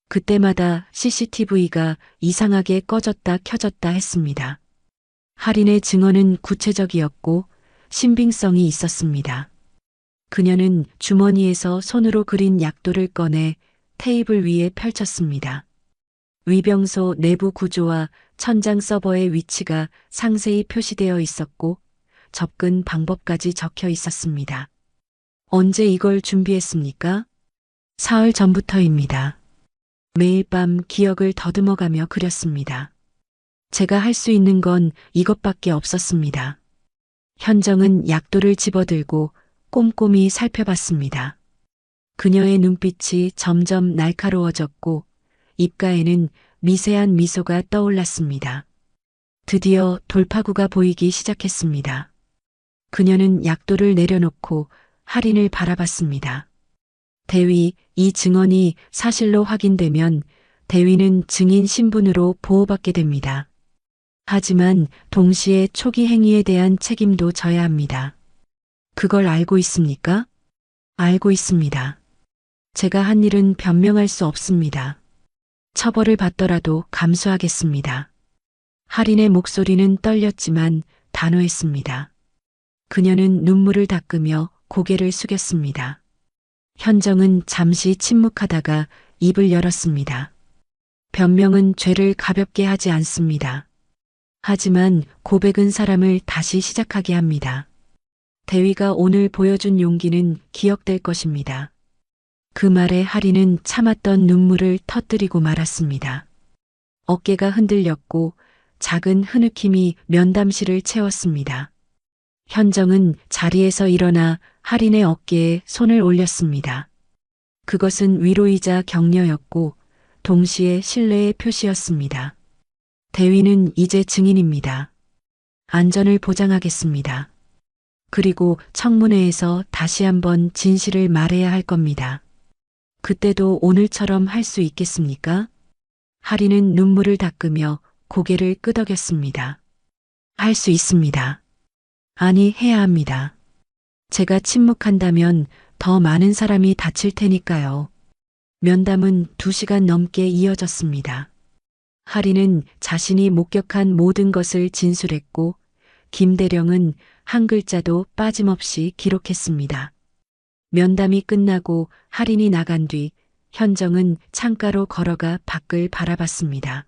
그때마다 CCTV가 이상하게 꺼졌다 켜졌다 했습니다. 할인의 증언은 구체적이었고 신빙성이 있었습니다. 그녀는 주머니에서 손으로 그린 약도를 꺼내 테이블 위에 펼쳤습니다. 위병소 내부 구조와 천장 서버의 위치가 상세히 표시되어 있었고 접근 방법까지 적혀 있었습니다. 언제 이걸 준비했습니까? 사흘 전부터입니다. 매일 밤 기억을 더듬어가며 그렸습니다. 제가 할 수 있는 건 이것밖에 없었습니다. 현정은 약도를 집어들고 꼼꼼히 살펴봤습니다. 그녀의 눈빛이 점점 날카로워졌고 입가에는 미세한 미소가 떠올랐습니다. 드디어 돌파구가 보이기 시작했습니다. 그녀는 약도를 내려놓고 할인을 바라봤습니다. 대위, 이 증언이 사실로 확인되면 대위는 증인 신분으로 보호받게 됩니다. 하지만 동시에 초기 행위에 대한 책임도 져야 합니다. 그걸 알고 있습니까? 알고 있습니다. 제가 한 일은 변명할 수 없습니다. 처벌을 받더라도 감수하겠습니다. 할인의 목소리는 떨렸지만 단호했습니다. 그녀는 눈물을 닦으며 고개를 숙였습니다. 현정은 잠시 침묵하다가 입을 열었습니다. 변명은 죄를 가볍게 하지 않습니다. 하지만 고백은 사람을 다시 시작하게 합니다. 대위가 오늘 보여준 용기는 기억될 것입니다. 그 말에 할인은 참았던 눈물을 터뜨리고 말았습니다. 어깨가 흔들렸고 작은 흐느낌이 면담실을 채웠습니다. 현정은 자리에서 일어나 할인의 어깨에 손을 올렸습니다. 그것은 위로이자 격려였고 동시에 신뢰의 표시였습니다. 대위는 이제 증인입니다. 안전을 보장하겠습니다. 그리고 청문회에서 다시 한번 진실을 말해야 할 겁니다. 그때도 오늘처럼 할 수 있겠습니까? 할인은 눈물을 닦으며 고개를 끄덕였습니다. 할 수 있습니다. 아니, 해야 합니다. 제가 침묵한다면 더 많은 사람이 다칠 테니까요. 면담은 2시간 넘게 이어졌습니다. 할인은 자신이 목격한 모든 것을 진술했고 김대령은 한 글자도 빠짐없이 기록했습니다. 면담이 끝나고 할인이 나간 뒤 현정은 창가로 걸어가 밖을 바라봤습니다.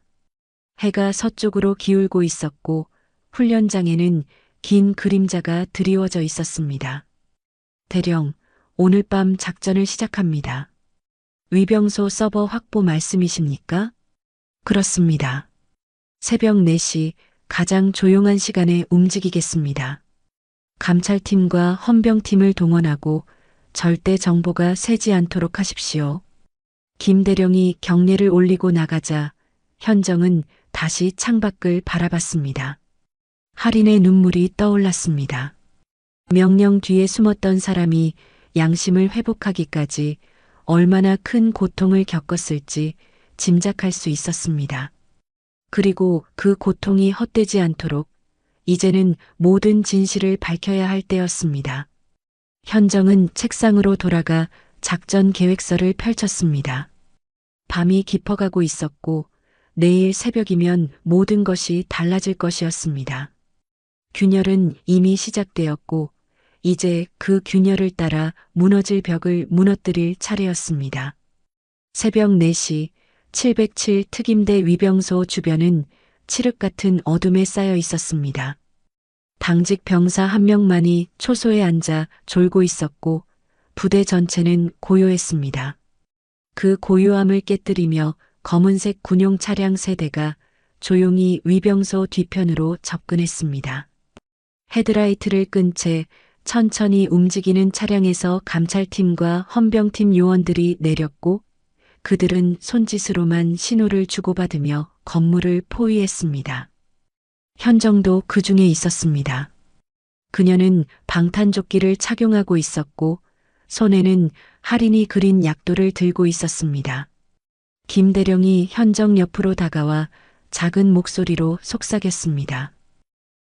해가 서쪽으로 기울고 있었고 훈련장에는 긴 그림자가 드리워져 있었습니다. 대령, 오늘 밤 작전을 시작합니다. 위병소 서버 확보 말씀이십니까? 그렇습니다. 새벽 4시 가장 조용한 시간에 움직이겠습니다. 감찰팀과 헌병팀을 동원하고 절대 정보가 새지 않도록 하십시오. 김대령이 경례를 올리고 나가자 현정은 다시 창밖을 바라봤습니다. 할인의 눈물이 떠올랐습니다. 명령 뒤에 숨었던 사람이 양심을 회복하기까지 얼마나 큰 고통을 겪었을지 짐작할 수 있었습니다. 그리고 그 고통이 헛되지 않도록 이제는 모든 진실을 밝혀야 할 때였습니다. 현정은 책상으로 돌아가 작전 계획서를 펼쳤습니다. 밤이 깊어가고 있었고 내일 새벽이면 모든 것이 달라질 것이었습니다. 균열은 이미 시작되었고 이제 그 균열을 따라 무너질 벽을 무너뜨릴 차례였습니다. 새벽 4시 707 특임대 위병소 주변은 칠흑 같은 어둠에 쌓여 있었습니다. 당직 병사 한 명만이 초소에 앉아 졸고 있었고 부대 전체는 고요했습니다. 그 고요함을 깨뜨리며 검은색 군용 차량 세대가 조용히 위병소 뒤편으로 접근했습니다. 헤드라이트를 끈 채 천천히 움직이는 차량에서 감찰팀과 헌병팀 요원들이 내렸고 그들은 손짓으로만 신호를 주고받으며 건물을 포위했습니다. 현정도 그 중에 있었습니다. 그녀는 방탄조끼를 착용하고 있었고 손에는 할인이 그린 약도를 들고 있었습니다. 김대령이 현정 옆으로 다가와 작은 목소리로 속삭였습니다.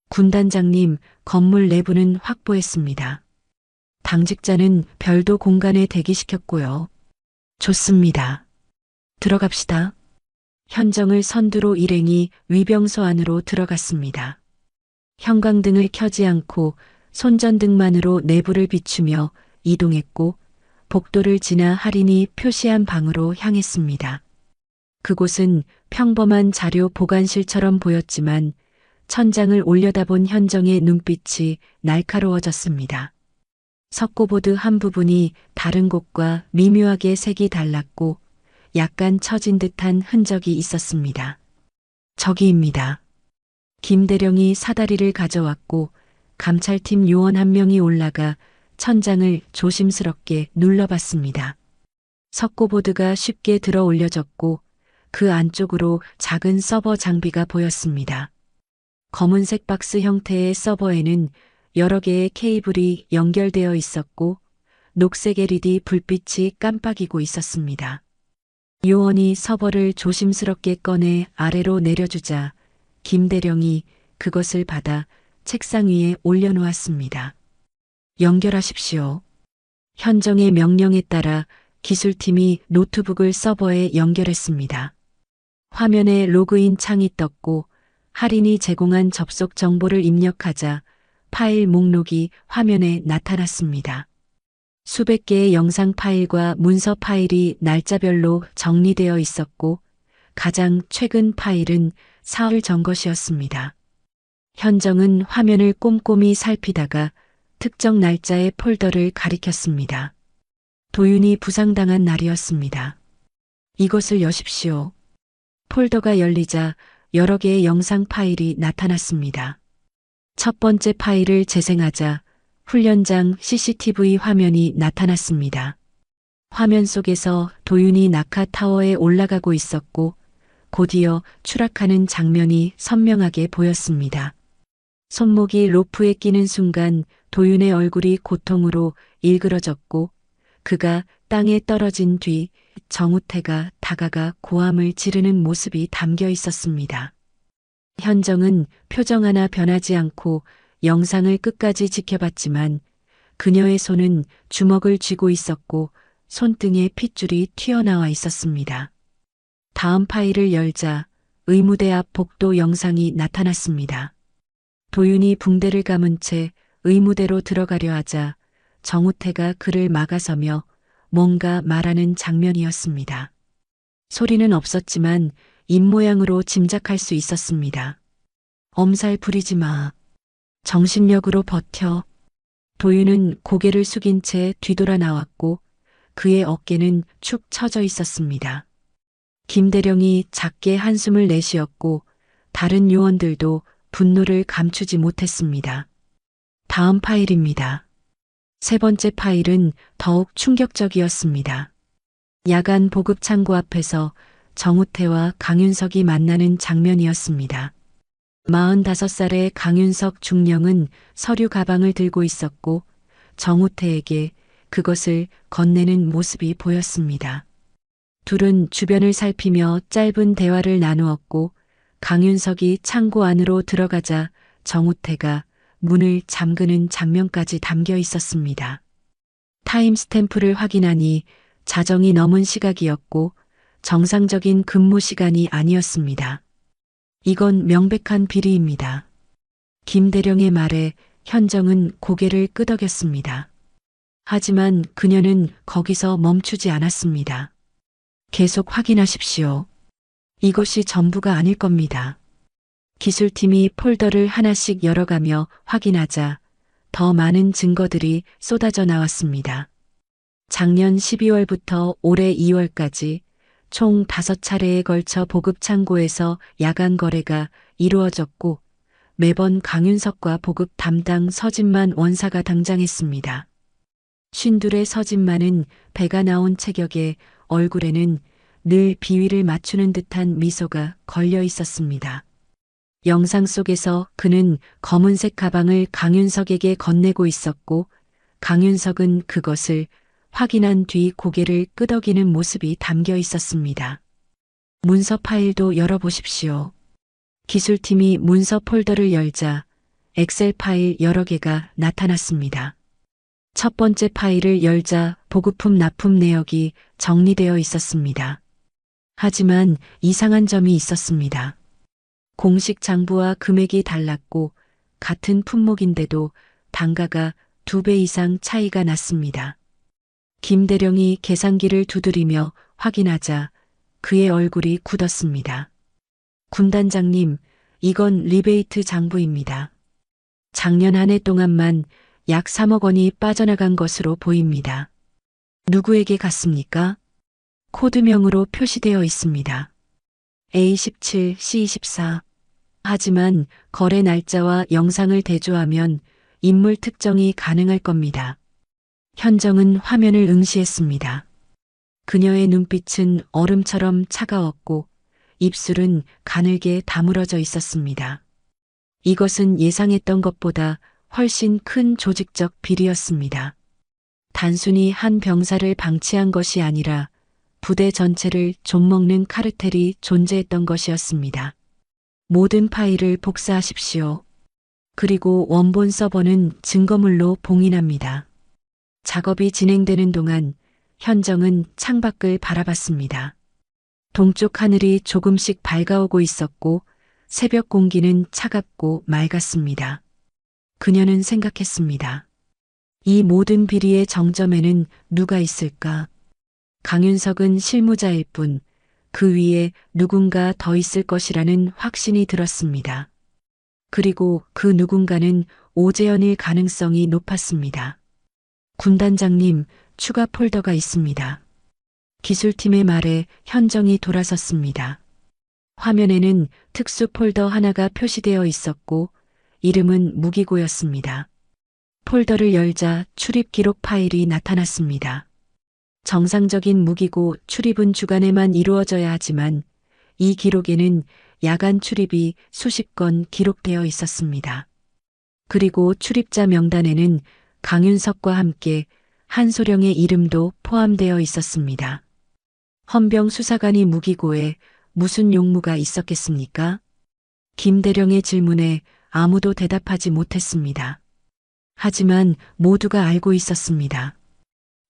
군단장님, 건물 내부는 확보했습니다. 당직자는 별도 공간에 대기시켰고요. 좋습니다. 들어갑시다. 현정을 선두로 일행이 위병소 안으로 들어갔습니다. 형광등을 켜지 않고 손전등만으로 내부를 비추며 이동했고 복도를 지나 할인이 표시한 방으로 향했습니다. 그곳은 평범한 자료 보관실처럼 보였지만 천장을 올려다본 현정의 눈빛이 날카로워졌습니다. 석고보드 한 부분이 다른 곳과 미묘하게 색이 달랐고 약간 처진 듯한 흔적이 있었습니다. 저기입니다. 김대령이 사다리를 가져왔고 감찰팀 요원 한 명이 올라가 천장을 조심스럽게 눌러봤습니다. 석고보드가 쉽게 들어 올려졌고 그 안쪽으로 작은 서버 장비가 보였습니다. 검은색 박스 형태의 서버에는 여러 개의 케이블이 연결되어 있었고 녹색 LED 불빛이 깜빡이고 있었습니다. 요원이 서버를 조심스럽게 꺼내 아래로 내려주자 김대령이 그것을 받아 책상 위에 올려놓았습니다. 연결하십시오. 현정의 명령에 따라 기술팀이 노트북을 서버에 연결했습니다. 화면에 로그인 창이 떴고 할인이 제공한 접속 정보를 입력하자 파일 목록이 화면에 나타났습니다. 수백 개의 영상 파일과 문서 파일이 날짜별로 정리되어 있었고 가장 최근 파일은 사흘 전 것이었습니다. 현정은 화면을 꼼꼼히 살피다가 특정 날짜의 폴더를 가리켰습니다. 도윤이 부상당한 날이었습니다. 이것을 여십시오. 폴더가 열리자 여러 개의 영상 파일이 나타났습니다. 첫 번째 파일을 재생하자 훈련장 CCTV 화면이 나타났습니다. 화면 속에서 도윤이 낙하타워에 올라가고 있었고 곧이어 추락하는 장면이 선명하게 보였습니다. 손목이 로프에 끼는 순간 도윤의 얼굴이 고통으로 일그러졌고 그가 땅에 떨어진 뒤 정우태가 다가가 고함을 지르는 모습이 담겨 있었습니다. 현정은 표정 하나 변하지 않고 영상을 끝까지 지켜봤지만 그녀의 손은 주먹을 쥐고 있었고 손등에 핏줄이 튀어나와 있었습니다. 다음 파일을 열자 의무대 앞 복도 영상이 나타났습니다. 도윤이 붕대를 감은 채 의무대로 들어가려 하자 정우태가 그를 막아서며 뭔가 말하는 장면이었습니다. 소리는 없었지만 입모양으로 짐작할 수 있었습니다. 엄살 부리지 마. 정신력으로 버텨. 도윤은 고개를 숙인 채 뒤돌아 나왔고 그의 어깨는 축 처져 있었습니다. 김대령이 작게 한숨을 내쉬었고 다른 요원들도 분노를 감추지 못했습니다. 다음 파일입니다. 세 번째 파일은 더욱 충격적이었습니다. 야간 보급 창고 앞에서 정우태와 강윤석이 만나는 장면이었습니다. 45살의 강윤석 중령은 서류 가방을 들고 있었고 정우태에게 그것을 건네는 모습이 보였습니다. 둘은 주변을 살피며 짧은 대화를 나누었고 강윤석이 창고 안으로 들어가자 정우태가 문을 잠그는 장면까지 담겨 있었습니다. 타임스탬프를 확인하니 자정이 넘은 시각이었고 정상적인 근무 시간이 아니었습니다. 이건 명백한 비리입니다. 김대령의 말에 현정은 고개를 끄덕였습니다. 하지만 그녀는 거기서 멈추지 않았습니다. 계속 확인하십시오. 이것이 전부가 아닐 겁니다. 기술팀이 폴더를 하나씩 열어가며 확인하자 더 많은 증거들이 쏟아져 나왔습니다. 작년 12월부터 올해 2월까지 총 5차례에 걸쳐 보급 창고에서 야간 거래가 이루어졌고 매번 강윤석과 보급 담당 서진만 원사가 등장했습니다. 쉰둘의 서진만은 배가 나온 체격에 얼굴에는 늘 비위를 맞추는 듯한 미소가 걸려 있었습니다. 영상 속에서 그는 검은색 가방을 강윤석에게 건네고 있었고 강윤석은 그것을 확인한 뒤 고개를 끄덕이는 모습이 담겨 있었습니다. 문서 파일도 열어보십시오. 기술팀이 문서 폴더를 열자 엑셀 파일 여러 개가 나타났습니다. 첫 번째 파일을 열자 보급품 납품 내역이 정리되어 있었습니다. 하지만 이상한 점이 있었습니다. 공식 장부와 금액이 달랐고 같은 품목인데도 단가가 2배 이상 차이가 났습니다. 김 대령이 계산기를 두드리며 확인하자 그의 얼굴이 굳었습니다. 군단장님, 이건 리베이트 장부입니다. 작년 한 해 동안만 약 3억 원이 빠져나간 것으로 보입니다. 누구에게 갔습니까? 코드명으로 표시되어 있습니다. A17, C24. 하지만 거래 날짜와 영상을 대조하면 인물 특정이 가능할 겁니다. 현정은 화면을 응시했습니다. 그녀의 눈빛은 얼음처럼 차가웠고 입술은 가늘게 다물어져 있었습니다. 이것은 예상했던 것보다 훨씬 큰 조직적 비리였습니다. 단순히 한 병사를 방치한 것이 아니라 부대 전체를 좀먹는 카르텔이 존재했던 것이었습니다. 모든 파일을 복사하십시오. 그리고 원본 서버는 증거물로 봉인합니다. 작업이 진행되는 동안 현정은 창밖을 바라봤습니다. 동쪽 하늘이 조금씩 밝아오고 있었고 새벽 공기는 차갑고 맑았습니다. 그녀는 생각했습니다. 이 모든 비리의 정점에는 누가 있을까? 강윤석은 실무자일 뿐 그 위에 누군가 더 있을 것이라는 확신이 들었습니다. 그리고 그 누군가는 오재현일 가능성이 높았습니다. 군단장님, 추가 폴더가 있습니다. 기술팀의 말에 현정이 돌아섰습니다. 화면에는 특수 폴더 하나가 표시되어 있었고 이름은 무기고였습니다. 폴더를 열자 출입 기록 파일이 나타났습니다. 정상적인 무기고 출입은 주간에만 이루어져야 하지만 이 기록에는 야간 출입이 수십 건 기록되어 있었습니다. 그리고 출입자 명단에는 강윤석과 함께 한소령의 이름도 포함되어 있었습니다. 헌병 수사관이 무기고에 무슨 용무가 있었겠습니까? 김 대령의 질문에 아무도 대답하지 못했습니다. 하지만 모두가 알고 있었습니다.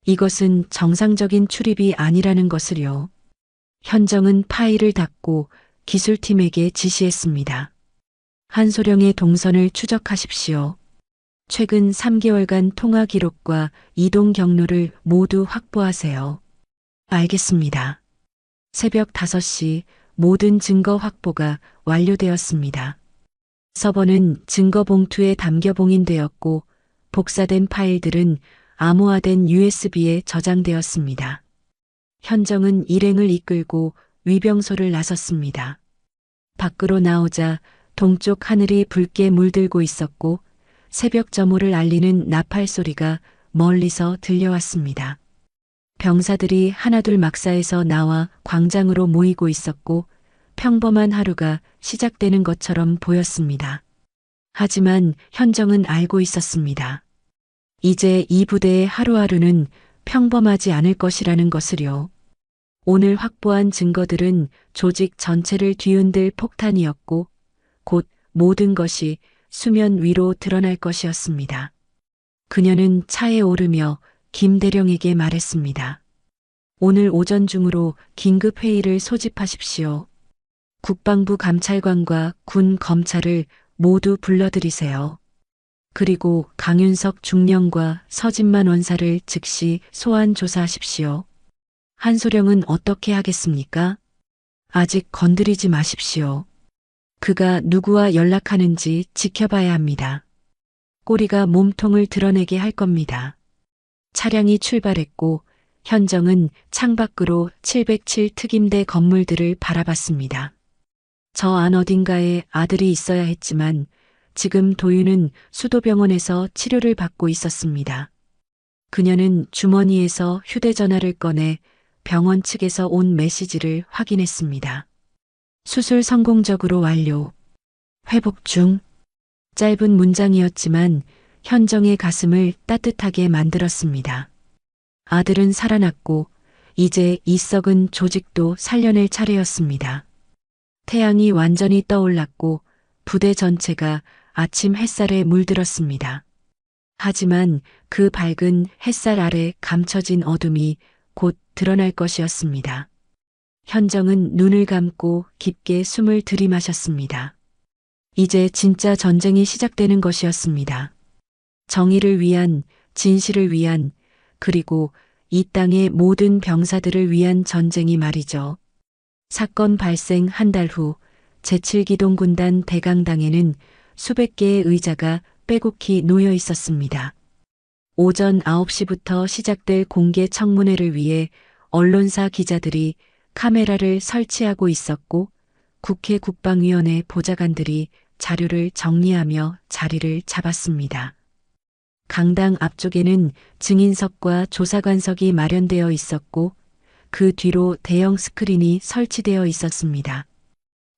이것은 정상적인 출입이 아니라는 것을요. 현정은 파일을 닫고 기술팀에게 지시했습니다. 한소령의 동선을 추적하십시오. 최근 3개월간 통화 기록과 이동 경로를 모두 확보하세요. 알겠습니다. 새벽 5시 모든 증거 확보가 완료되었습니다. 서버는 증거 봉투에 담겨 봉인되었고 복사된 파일들은 암호화된 USB에 저장되었습니다. 현정은 일행을 이끌고 위병소를 나섰습니다. 밖으로 나오자 동쪽 하늘이 붉게 물들고 있었고 새벽 점호를 알리는 나팔 소리가 멀리서 들려왔습니다. 병사들이 하나둘 막사에서 나와 광장으로 모이고 있었고 평범한 하루가 시작되는 것처럼 보였습니다. 하지만 현정은 알고 있었습니다. 이제 이 부대의 하루하루는 평범하지 않을 것이라는 것을요. 오늘 확보한 증거들은 조직 전체를 뒤흔들 폭탄이었고 곧 모든 것이 수면 위로 드러날 것이었습니다. 그녀는 차에 오르며 김 대령에게 말했습니다. 오늘 오전 중으로 긴급 회의를 소집하십시오. 국방부 감찰관과 군 검찰을 모두 불러들이세요. 그리고 강윤석 중령과 서진만 원사를 즉시 소환 조사하십시오. 한소령은 어떻게 하겠습니까? 아직 건드리지 마십시오. 그가 누구와 연락하는지 지켜봐야 합니다. 꼬리가 몸통을 드러내게 할 겁니다. 차량이 출발했고 현정은 창밖으로 707 특임대 건물들을 바라봤습니다. 저 안 어딘가에 아들이 있어야 했지만 지금 도윤은 수도병원에서 치료를 받고 있었습니다. 그녀는 주머니에서 휴대전화를 꺼내 병원 측에서 온 메시지를 확인했습니다. 수술 성공적으로 완료. 회복 중. 짧은 문장이었지만 현정의 가슴을 따뜻하게 만들었습니다. 아들은 살아났고 이제 이 썩은 조직도 살려낼 차례였습니다. 태양이 완전히 떠올랐고 부대 전체가 아침 햇살에 물들었습니다. 하지만 그 밝은 햇살 아래 감춰진 어둠이 곧 드러날 것이었습니다. 현정은 눈을 감고 깊게 숨을 들이마셨습니다. 이제 진짜 전쟁이 시작되는 것이었습니다. 정의를 위한, 진실을 위한, 그리고 이 땅의 모든 병사들을 위한 전쟁이 말이죠. 사건 발생 한 달 후 제7기동군단 대강당에는 수백 개의 의자가 빼곡히 놓여 있었습니다. 오전 9시부터 시작될 공개 청문회를 위해 언론사 기자들이 카메라를 설치하고 있었고 국회 국방위원회 보좌관들이 자료를 정리하며 자리를 잡았습니다. 강당 앞쪽에는 증인석과 조사관석이 마련되어 있었고 그 뒤로 대형 스크린이 설치되어 있었습니다.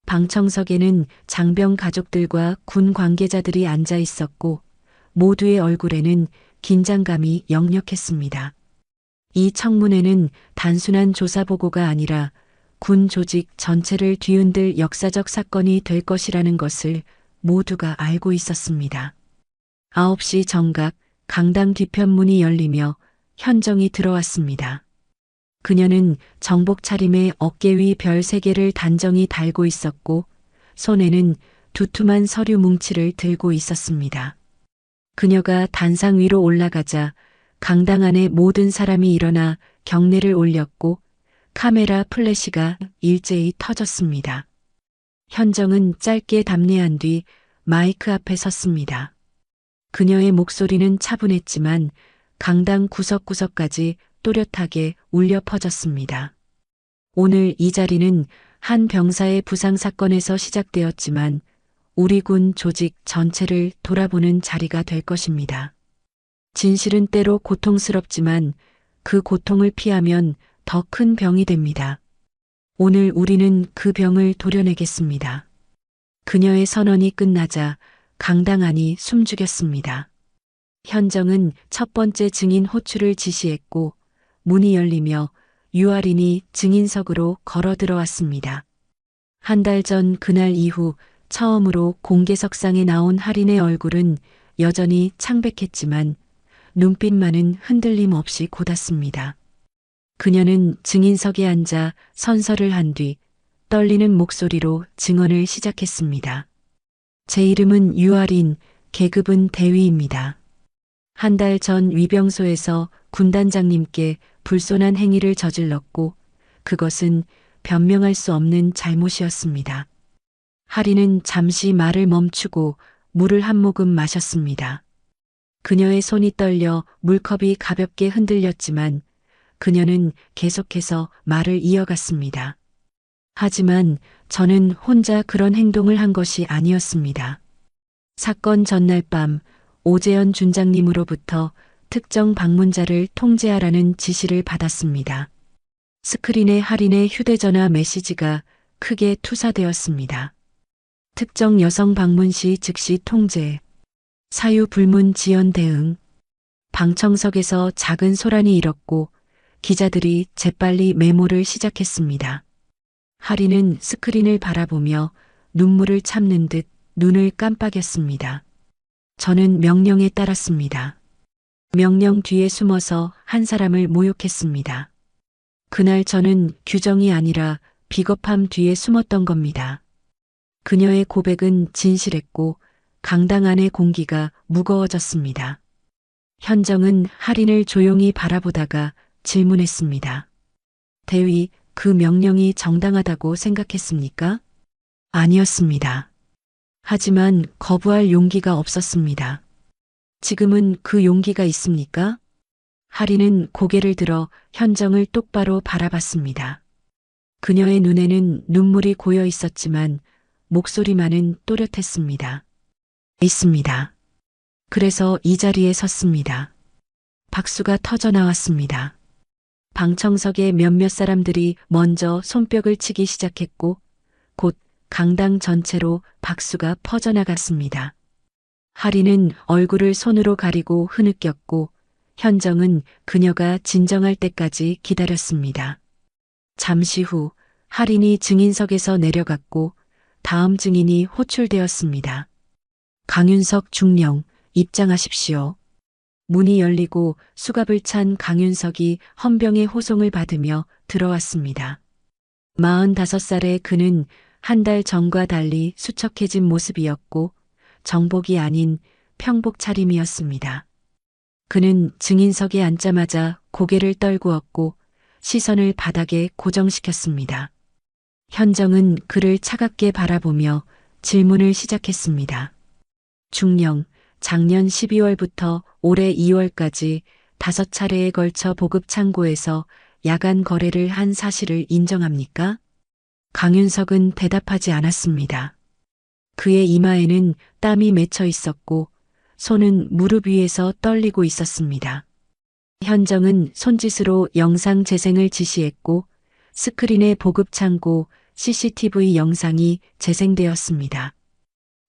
방청석에는 장병 가족들과 군 관계자들이 앉아 있었고 모두의 얼굴에는 긴장감이 역력했습니다. 이 청문회는 단순한 조사 보고가 아니라 군 조직 전체를 뒤흔들 역사적 사건이 될 것이라는 것을 모두가 알고 있었습니다. 9시 정각 강당 뒤편문이 열리며 현정이 들어왔습니다. 그녀는 정복 차림에 어깨 위 별 3개를 단정히 달고 있었고 손에는 두툼한 서류 뭉치를 들고 있었습니다. 그녀가 단상 위로 올라가자 강당 안의 모든 사람이 일어나 경례를 올렸고 카메라 플래시가 일제히 터졌습니다. 현정은 짧게 답례한 뒤 마이크 앞에 섰습니다. 그녀의 목소리는 차분했지만 강당 구석구석까지 또렷하게 울려 퍼졌습니다. 오늘 이 자리는 한 병사의 부상 사건에서 시작되었지만 우리 군 조직 전체를 돌아보는 자리가 될 것입니다. 진실은 때로 고통스럽지만 그 고통을 피하면 더 큰 병이 됩니다. 오늘 우리는 그 병을 도려내겠습니다. 그녀의 선언이 끝나자 강당 안이 숨죽였습니다. 현정은 첫 번째 증인 호출을 지시했고 문이 열리며 유아린이 증인석으로 걸어 들어왔습니다. 한 달 전 그날 이후 처음으로 공개석상에 나온 할인의 얼굴은 여전히 창백했지만 눈빛만은 흔들림 없이 곧았습니다. 그녀는 증인석에 앉아 선서를 한 뒤 떨리는 목소리로 증언을 시작했습니다. 제 이름은 유아린, 계급은 대위입니다. 한 달 전 위병소에서 군단장님께 불손한 행위를 저질렀고 그것은 변명할 수 없는 잘못이었습니다. 하리는 잠시 말을 멈추고 물을 한 모금 마셨습니다. 그녀의 손이 떨려 물컵이 가볍게 흔들렸지만 그녀는 계속해서 말을 이어갔습니다. 하지만 저는 혼자 그런 행동을 한 것이 아니었습니다. 사건 전날 밤 오재현 준장님으로부터 특정 방문자를 통제하라는 지시를 받았습니다. 스크린에 할인의 휴대전화 메시지가 크게 투사되었습니다. 특정 여성 방문 시 즉시 통제, 사유 불문 지연 대응. 방청석에서 작은 소란이 일었고 기자들이 재빨리 메모를 시작했습니다. 할인은 스크린을 바라보며 눈물을 참는 듯 눈을 깜빡였습니다. 저는 명령에 따랐습니다. 명령 뒤에 숨어서 한 사람을 모욕했습니다. 그날 저는 규정이 아니라 비겁함 뒤에 숨었던 겁니다. 그녀의 고백은 진실했고 강당 안의 공기가 무거워졌습니다. 현정은 할인을 조용히 바라보다가 질문했습니다. 대위, 그 명령이 정당하다고 생각했습니까? 아니었습니다. 하지만 거부할 용기가 없었습니다. 지금은 그 용기가 있습니까? 하리는 고개를 들어 현정을 똑바로 바라봤습니다. 그녀의 눈에는 눈물이 고여 있었지만 목소리만은 또렷했습니다. 있습니다. 그래서 이 자리에 섰습니다. 박수가 터져 나왔습니다. 방청석의 몇몇 사람들이 먼저 손뼉을 치기 시작했고 곧 강당 전체로 박수가 퍼져나갔습니다. 하리는 얼굴을 손으로 가리고 흐느꼈고 현정은 그녀가 진정할 때까지 기다렸습니다. 잠시 후 하린이 증인석에서 내려갔고 다음 증인이 호출되었습니다. 강윤석 중령, 입장하십시오. 문이 열리고 수갑을 찬 강윤석이 헌병의 호송을 받으며 들어왔습니다. 45살의 그는 한 달 전과 달리 수척해진 모습이었고 정복이 아닌 평복 차림이었습니다. 그는 증인석에 앉자마자 고개를 떨구었고 시선을 바닥에 고정시켰습니다. 현정은 그를 차갑게 바라보며 질문을 시작했습니다. 중령, 작년 12월부터 올해 2월까지 5차례에 걸쳐 보급 창고에서 야간 거래를 한 사실을 인정합니까? 강윤석은 대답하지 않았습니다. 그의 이마에는 땀이 맺혀 있었고 손은 무릎 위에서 떨리고 있었습니다. 현정은 손짓으로 영상 재생을 지시했고 스크린에 보급 창고 CCTV 영상이 재생되었습니다.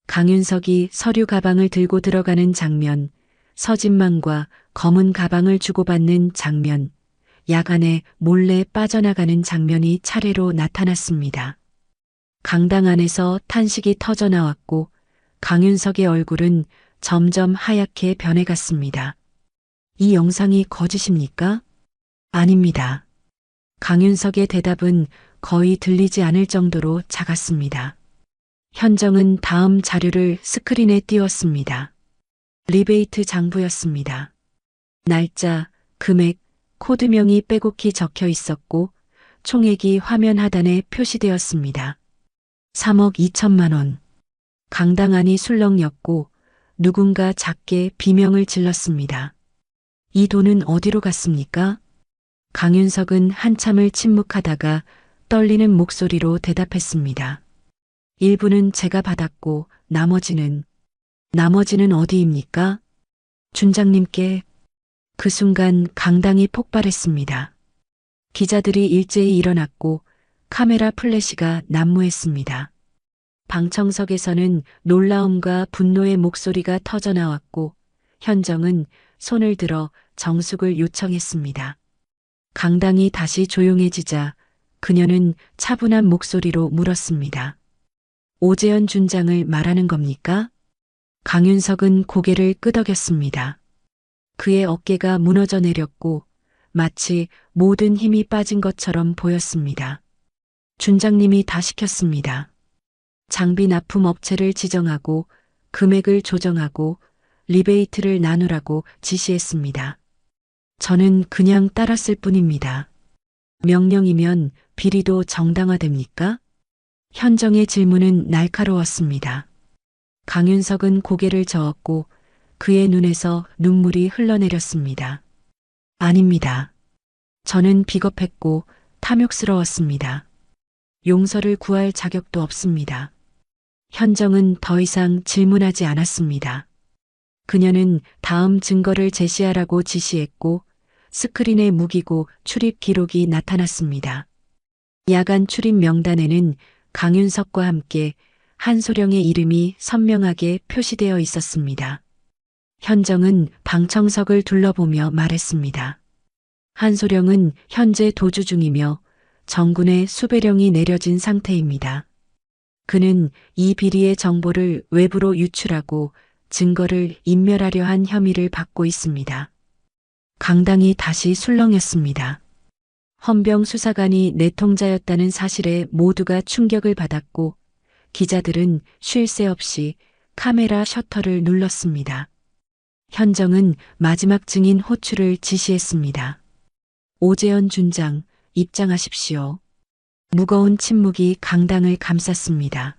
강윤석이 서류 가방을 들고 들어가는 장면, 서진만과 검은 가방을 주고받는 장면, 야간에 몰래 빠져나가는 장면이 차례로 나타났습니다. 강당 안에서 탄식이 터져 나왔고 강윤석의 얼굴은 점점 하얗게 변해갔습니다. 이 영상이 거짓입니까? 아닙니다. 강윤석의 대답은 거의 들리지 않을 정도로 작았습니다. 현정은 다음 자료를 스크린에 띄웠습니다. 리베이트 장부였습니다. 날짜, 금액, 코드명이 빼곡히 적혀 있었고 총액이 화면 하단에 표시되었습니다. 3억 2천만 원. 강당 안이 술렁였고 누군가 작게 비명을 질렀습니다. 이 돈은 어디로 갔습니까? 강윤석은 한참을 침묵하다가 떨리는 목소리로 대답했습니다. 일부는 제가 받았고 나머지는 어디입니까? 준장님께. 그 순간 강당이 폭발했습니다. 기자들이 일제히 일어났고 카메라 플래시가 난무했습니다. 방청석에서는 놀라움과 분노의 목소리가 터져 나왔고 현정은 손을 들어 정숙을 요청했습니다. 강당이 다시 조용해지자 그녀는 차분한 목소리로 물었습니다. 오재현 준장을 말하는 겁니까? 강윤석은 고개를 끄덕였습니다. 그의 어깨가 무너져 내렸고 마치 모든 힘이 빠진 것처럼 보였습니다. 준장님이 다 시켰습니다. 장비 납품 업체를 지정하고 금액을 조정하고 리베이트를 나누라고 지시했습니다. 저는 그냥 따랐을 뿐입니다. 명령이면 비리도 정당화됩니까? 현정의 질문은 날카로웠습니다. 강윤석은 고개를 저었고 그의 눈에서 눈물이 흘러내렸습니다. 아닙니다. 저는 비겁했고 탐욕스러웠습니다. 용서를 구할 자격도 없습니다. 현정은 더 이상 질문하지 않았습니다. 그녀는 다음 증거를 제시하라고 지시했고 스크린에 무기고 출입 기록이 나타났습니다. 야간 출입 명단에는 강윤석과 함께 한소령의 이름이 선명하게 표시되어 있었습니다. 현정은 방청석을 둘러보며 말했습니다. 한소령은 현재 도주 중이며 정군의 수배령이 내려진 상태입니다. 그는 이 비리의 정보를 외부로 유출하고 증거를 인멸하려 한 혐의를 받고 있습니다. 강당이 다시 술렁였습니다. 헌병 수사관이 내통자였다는 사실에 모두가 충격을 받았고 기자들은 쉴 새 없이 카메라 셔터를 눌렀습니다. 현정은 마지막 증인 호출을 지시했습니다. 오재현 준장, 입장하십시오. 무거운 침묵이 강당을 감쌌습니다.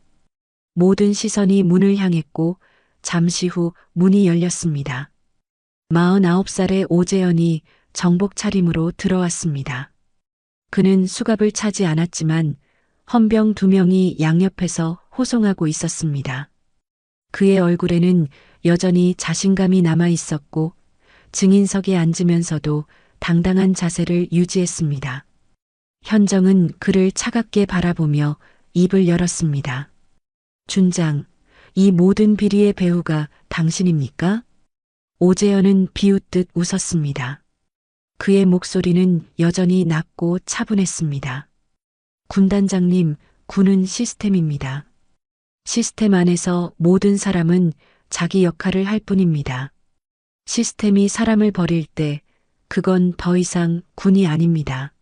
모든 시선이 문을 향했고 잠시 후 문이 열렸습니다. 49살의 오재현이 정복 차림으로 들어왔습니다. 그는 수갑을 차지 않았지만 헌병 2명이 양옆에서 호송하고 있었습니다. 그의 얼굴에는 여전히 자신감이 남아 있었고 증인석에 앉으면서도 당당한 자세를 유지했습니다. 현정은 그를 차갑게 바라보며 입을 열었습니다. 준장, 이 모든 비리의 배후가 당신입니까? 오재현은 비웃듯 웃었습니다. 그의 목소리는 여전히 낮고 차분했습니다. 군단장님, 군은 시스템입니다. 시스템 안에서 모든 사람은 자기 역할을 할 뿐입니다. 시스템이 사람을 버릴 때 그건 더 이상 군이 아닙니다.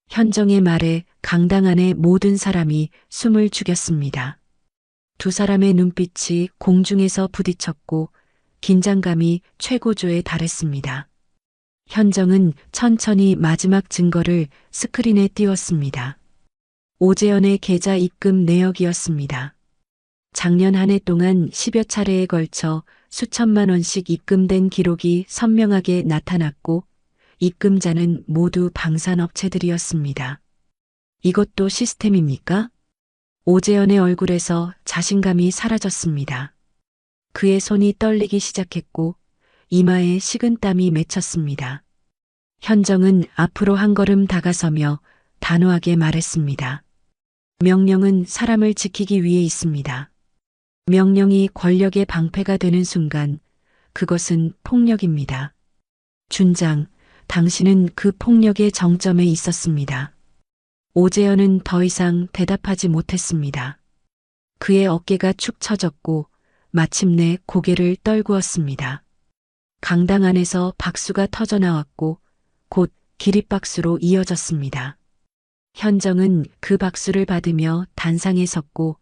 현정의 말에 강당 안의 모든 사람이 숨을 죽였습니다. 두 사람의 눈빛이 공중에서 부딪혔고 긴장감이 최고조에 달했습니다. 현정은 천천히 마지막 증거를 스크린에 띄웠습니다. 오재현의 계좌 입금 내역이었습니다. 작년 한 해 동안 10여 차례에 걸쳐 수천만 원씩 입금된 기록이 선명하게 나타났고 입금자는 모두 방산업체들이었습니다. 이것도 시스템입니까? 오재현의 얼굴에서 자신감이 사라졌습니다. 그의 손이 떨리기 시작했고 이마에 식은땀이 맺혔습니다. 현정은 앞으로 한 걸음 다가서며 단호하게 말했습니다. 명령은 사람을 지키기 위해 있습니다. 명령이 권력의 방패가 되는 순간 그것은 폭력입니다. 준장, 당신은 그 폭력의 정점에 있었습니다. 오재현은 더 이상 대답하지 못했습니다. 그의 어깨가 축 처졌고 마침내 고개를 떨구었습니다. 강당 안에서 박수가 터져나왔고 곧 기립박수로 이어졌습니다. 현정은 그 박수를 받으며 단상에 섰고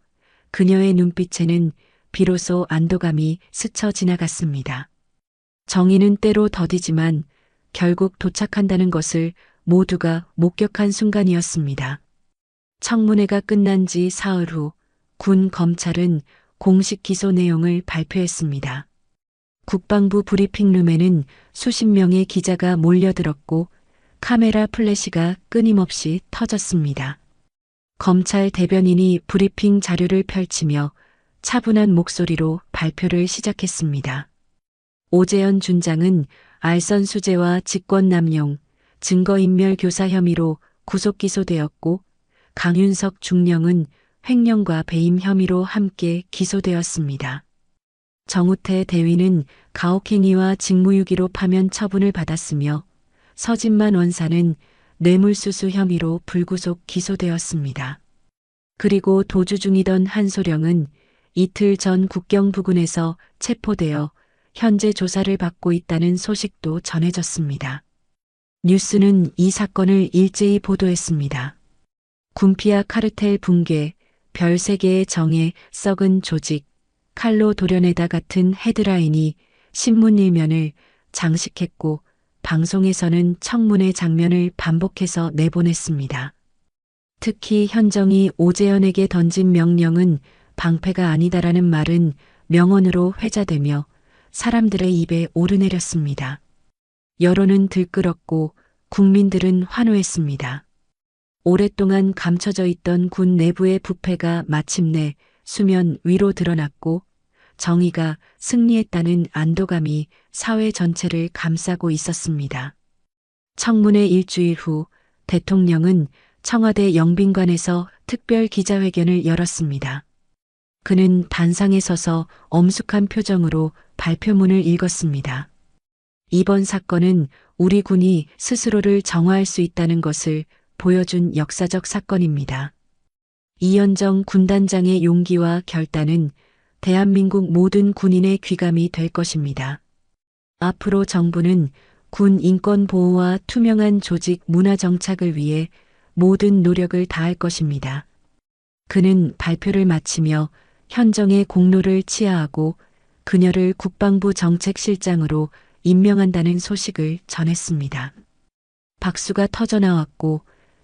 그녀의 눈빛에는 비로소 안도감이 스쳐 지나갔습니다. 정의는 때로 더디지만 결국 도착한다는 것을 모두가 목격한 순간이었습니다. 청문회가 끝난 지 사흘 후 군 검찰은 공식 기소 내용을 발표했습니다. 국방부 브리핑룸에는 수십 명의 기자가 몰려들었고 카메라 플래시가 끊임없이 터졌습니다. 검찰 대변인이 브리핑 자료를 펼치며 차분한 목소리로 발표를 시작했습니다. 오재현 준장은 알선수재와 직권남용, 증거인멸 교사 혐의로 구속 기소되었고 강윤석 중령은 횡령과 배임 혐의로 함께 기소되었습니다. 정우태 대위는 가혹행위와 직무유기로 파면 처분을 받았으며 서진만 원사는 뇌물수수 혐의로 불구속 기소되었습니다. 그리고 도주 중이던 한소령은 이틀 전 국경 부근에서 체포되어 현재 조사를 받고 있다는 소식도 전해졌습니다. 뉴스는 이 사건을 일제히 보도했습니다. 군피아 카르텔 붕괴, 별 3개의 정에 썩은 조직, 칼로 도려내다 같은 헤드라인이 신문 일면을 장식했고 방송에서는 청문회 장면을 반복해서 내보냈습니다. 특히 현정이 오재현에게 던진 명령은 방패가 아니다라는 말은 명언으로 회자되며 사람들의 입에 오르내렸습니다. 여론은 들끓었고 국민들은 환호했습니다. 오랫동안 감춰져 있던 군 내부의 부패가 마침내 수면 위로 드러났고 정의가 승리했다는 안도감이 사회 전체를 감싸고 있었습니다. 청문회 일주일 후 대통령은 청와대 영빈관에서 특별 기자회견을 열었습니다. 그는 단상에 서서 엄숙한 표정으로 발표문을 읽었습니다. 이번 사건은 우리 군이 스스로를 정화할 수 있다는 것을 보여준 역사적 사건입니다. 이현정 군단장의 용기와 결단은 대한민국 모든 군인의 귀감이 될 것입니다. 앞으로 정부는 군 인권 보호와 투명한 조직 문화 정착을 위해 모든 노력을 다할 것입니다. 그는 발표를 마치며 현정의 공로를 치하하고 그녀를 국방부 정책실장으로 임명한다는 소식을 전했습니다. 박수가 터져나왔고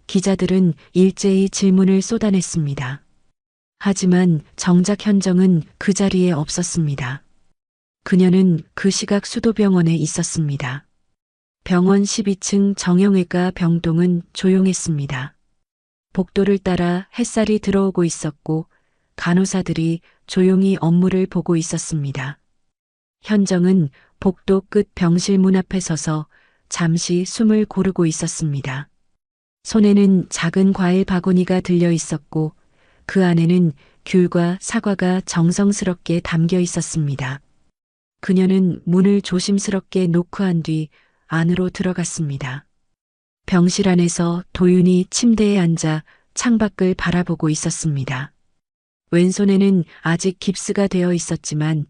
기자들은 일제히 질문을 쏟아냈습니다. 하지만 정작 현정은 그 자리에 없었습니다. 그녀는 그 시각 수도병원에 있었습니다. 병원 12층 정형외과 병동은 조용했습니다. 복도를 따라 햇살이 들어오고 있었고 간호사들이 조용히 업무를 보고 있었습니다. 현정은 복도 끝 병실 문 앞에 서서 잠시 숨을 고르고 있었습니다. 손에는 작은 과일 바구니가 들려 있었고 그 안에는 귤과 사과가 정성스럽게 담겨 있었습니다. 그녀는 문을 조심스럽게 노크한 뒤 안으로 들어갔습니다. 병실 안에서 도윤이 침대에 앉아 창밖을 바라보고 있었습니다. 왼손에는 아직 깁스가 되어 있었지만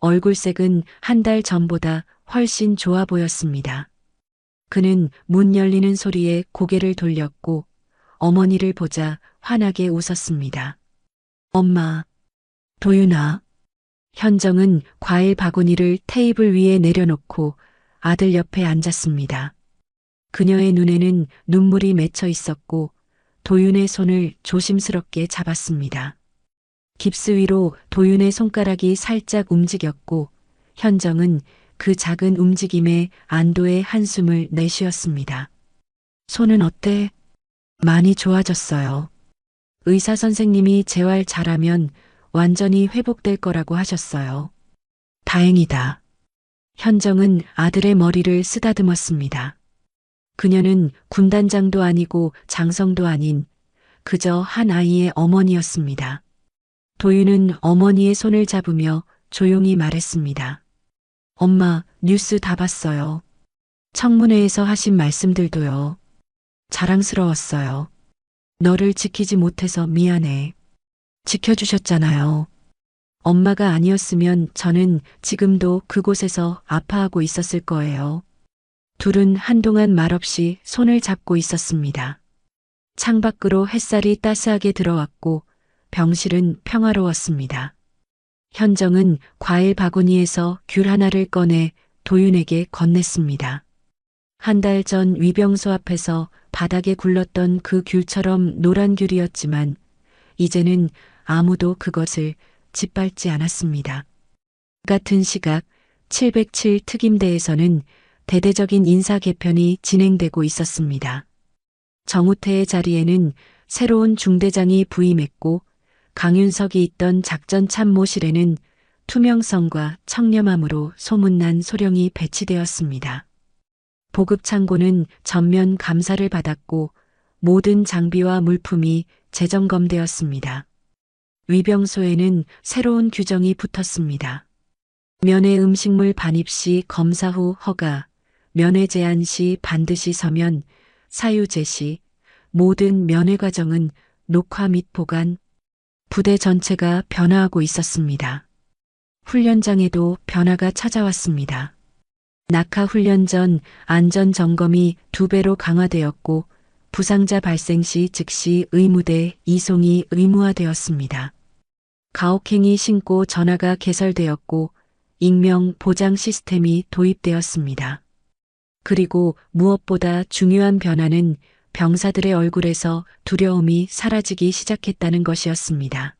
얼굴색은 한 달 전보다 훨씬 좋아 보였습니다. 그는 문 열리는 소리에 고개를 돌렸고 어머니를 보자 환하게 웃었습니다. 엄마, 도윤아. 현정은 과일 바구니를 테이블 위에 내려놓고 아들 옆에 앉았습니다. 그녀의 눈에는 눈물이 맺혀 있었고 도윤의 손을 조심스럽게 잡았습니다. 깁스 위로 도윤의 손가락이 살짝 움직였고 현정은 그 작은 움직임에 안도의 한숨을 내쉬었습니다. 손은 어때? 많이 좋아졌어요. 의사 선생님이 재활 잘하면 완전히 회복될 거라고 하셨어요. 다행이다. 현정은 아들의 머리를 쓰다듬었습니다. 그녀는 군단장도 아니고 장성도 아닌 그저 한 아이의 어머니였습니다. 도윤은 어머니의 손을 잡으며 조용히 말했습니다. 엄마, 뉴스 다 봤어요. 청문회에서 하신 말씀들도요. 자랑스러웠어요. 너를 지키지 못해서 미안해. 지켜주셨잖아요. 엄마가 아니었으면 저는 지금도 그곳에서 아파하고 있었을 거예요. 둘은 한동안 말없이 손을 잡고 있었습니다. 창밖으로 햇살이 따스하게 들어왔고 병실은 평화로웠습니다. 현정은 과일 바구니에서 귤 하나를 꺼내 도윤에게 건넸습니다. 한 달 전 위병소 앞에서 바닥에 굴렀던 그 귤처럼 노란 귤이었지만 이제는 아무도 그것을 짓밟지 않았습니다. 같은 시각 707 특임대에서는 대대적인 인사 개편이 진행되고 있었습니다. 정우태의 자리에는 새로운 중대장이 부임했고 강윤석이 있던 작전 참모실에는 투명성과 청렴함으로 소문난 소령이 배치되었습니다. 보급 창고는 전면 감사를 받았고 모든 장비와 물품이 재점검되었습니다. 위병소에는 새로운 규정이 붙었습니다. 면회 음식물 반입 시 검사 후 허가, 면회 제한 시 반드시 서면, 사유 제시, 모든 면회 과정은 녹화 및 보관, 부대 전체가 변화하고 있었습니다. 훈련장에도 변화가 찾아왔습니다. 낙하 훈련 전 안전 점검이 2배로 강화되었고 부상자 발생 시 즉시 의무대 이송이 의무화되었습니다. 가혹행위 신고 전화가 개설되었고 익명 보장 시스템이 도입되었습니다. 그리고 무엇보다 중요한 변화는 병사들의 얼굴에서 두려움이 사라지기 시작했다는 것이었습니다.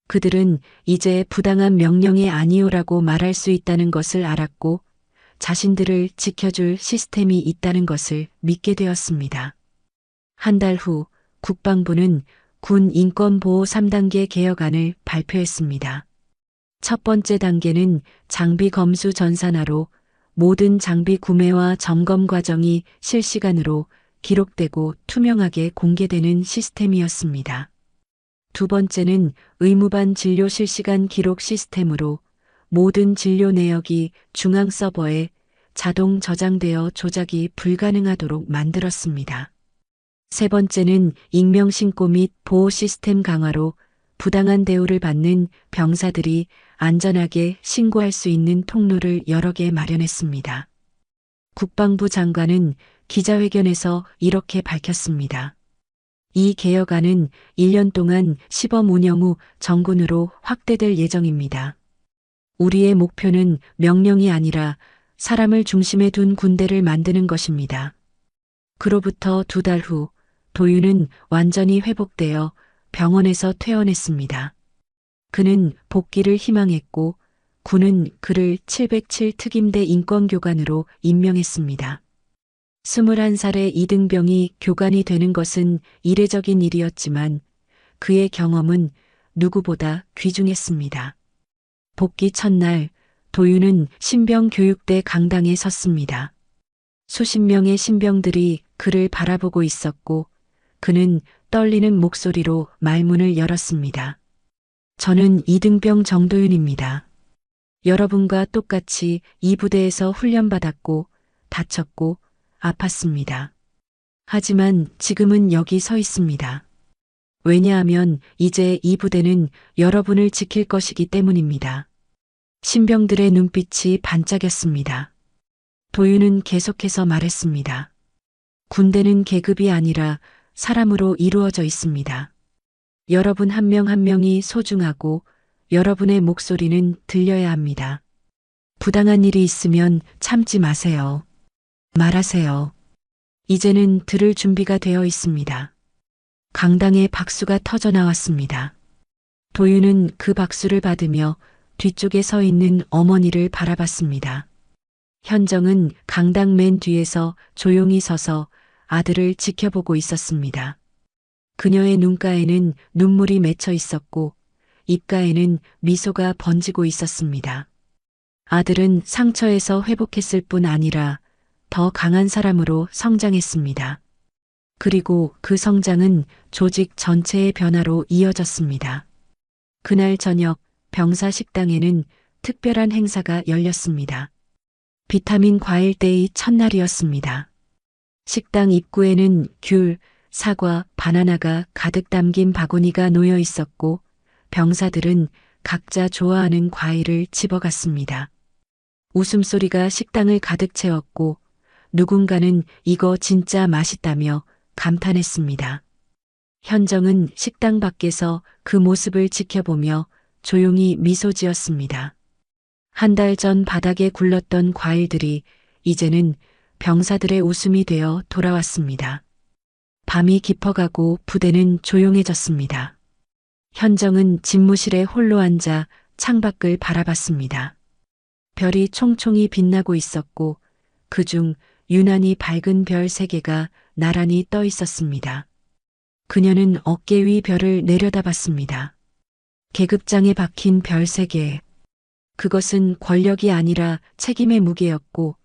그들은 이제 부당한 명령이 아니오라고 말할 수 있다는 것을 알았고 자신들을 지켜줄 시스템이 있다는 것을 믿게 되었습니다. 한 달 후 국방부는 군 인권보호 3단계 개혁안을 발표했습니다. 첫 번째 단계는 장비 검수 전산화로 모든 장비 구매와 점검 과정이 실시간으로 기록되고 투명하게 공개되는 시스템이었습니다. 두 번째는 의무반 진료 실시간 기록 시스템으로 모든 진료 내역이 중앙 서버에 자동 저장되어 조작이 불가능하도록 만들었습니다. 세 번째는 익명 신고 및 보호 시스템 강화로 부당한 대우를 받는 병사들이 안전하게 신고할 수 있는 통로를 여러 개 마련했습니다. 국방부 장관은 기자회견에서 이렇게 밝혔습니다. 이 개혁안은 1년 동안 시범 운영 후 정군으로 확대될 예정입니다. 우리의 목표는 명령이 아니라 사람을 중심에 둔 군대를 만드는 것입니다. 그로부터 2달 후 도윤은 완전히 회복되어 병원에서 퇴원했습니다. 그는 복귀를 희망했고 군은 그를 707 특임대 인권교관으로 임명했습니다. 21살의 이등병이 교관이 되는 것은 이례적인 일이었지만 그의 경험은 누구보다 귀중했습니다. 복귀 첫날 도윤은 신병교육대 강당에 섰습니다. 수십 명의 신병들이 그를 바라보고 있었고 그는 떨리는 목소리로 말문을 열었습니다. 저는 이등병 정도윤입니다. 여러분과 똑같이 이 부대에서 훈련받았고 다쳤고 아팠습니다. 하지만 지금은 여기 서 있습니다. 왜냐하면 이제 이 부대는 여러분을 지킬 것이기 때문입니다. 신병들의 눈빛이 반짝였습니다. 도윤은 계속해서 말했습니다. 군대는 계급이 아니라 사람으로 이루어져 있습니다. 여러분 한 명 한 명이 소중하고 여러분의 목소리는 들려야 합니다. 부당한 일이 있으면 참지 마세요. 말하세요. 이제는 들을 준비가 되어 있습니다. 강당에 박수가 터져 나왔습니다. 도윤은 그 박수를 받으며 뒤쪽에 서 있는 어머니를 바라봤습니다. 현정은 강당 맨 뒤에서 조용히 서서 아들을 지켜보고 있었습니다. 그녀의 눈가에는 눈물이 맺혀 있었고 입가에는 미소가 번지고 있었습니다. 아들은 상처에서 회복했을 뿐 아니라 더 강한 사람으로 성장했습니다. 그리고 그 성장은 조직 전체의 변화로 이어졌습니다. 그날 저녁 병사 식당에는 특별한 행사가 열렸습니다. 비타민 과일데이 첫날이었습니다. 식당 입구에는 귤, 사과, 바나나가 가득 담긴 바구니가 놓여 있었고 병사들은 각자 좋아하는 과일을 집어갔습니다. 웃음소리가 식당을 가득 채웠고 누군가는 이거 진짜 맛있다며 감탄했습니다. 현정은 식당 밖에서 그 모습을 지켜보며 조용히 미소 지었습니다. 한 달 전 바닥에 굴렀던 과일들이 이제는 병사들의 웃음이 되어 돌아왔습니다. 밤이 깊어가고 부대는 조용해졌습니다. 현정은 집무실에 홀로 앉아 창밖을 바라봤습니다. 별이 총총히 빛나고 있었고 그중 유난히 밝은 별 3개가 나란히 떠 있었습니다. 그녀는 어깨 위 별을 내려다봤습니다. 계급장에 박힌 별 3개. 그것은 권력이 아니라 책임의 무게였고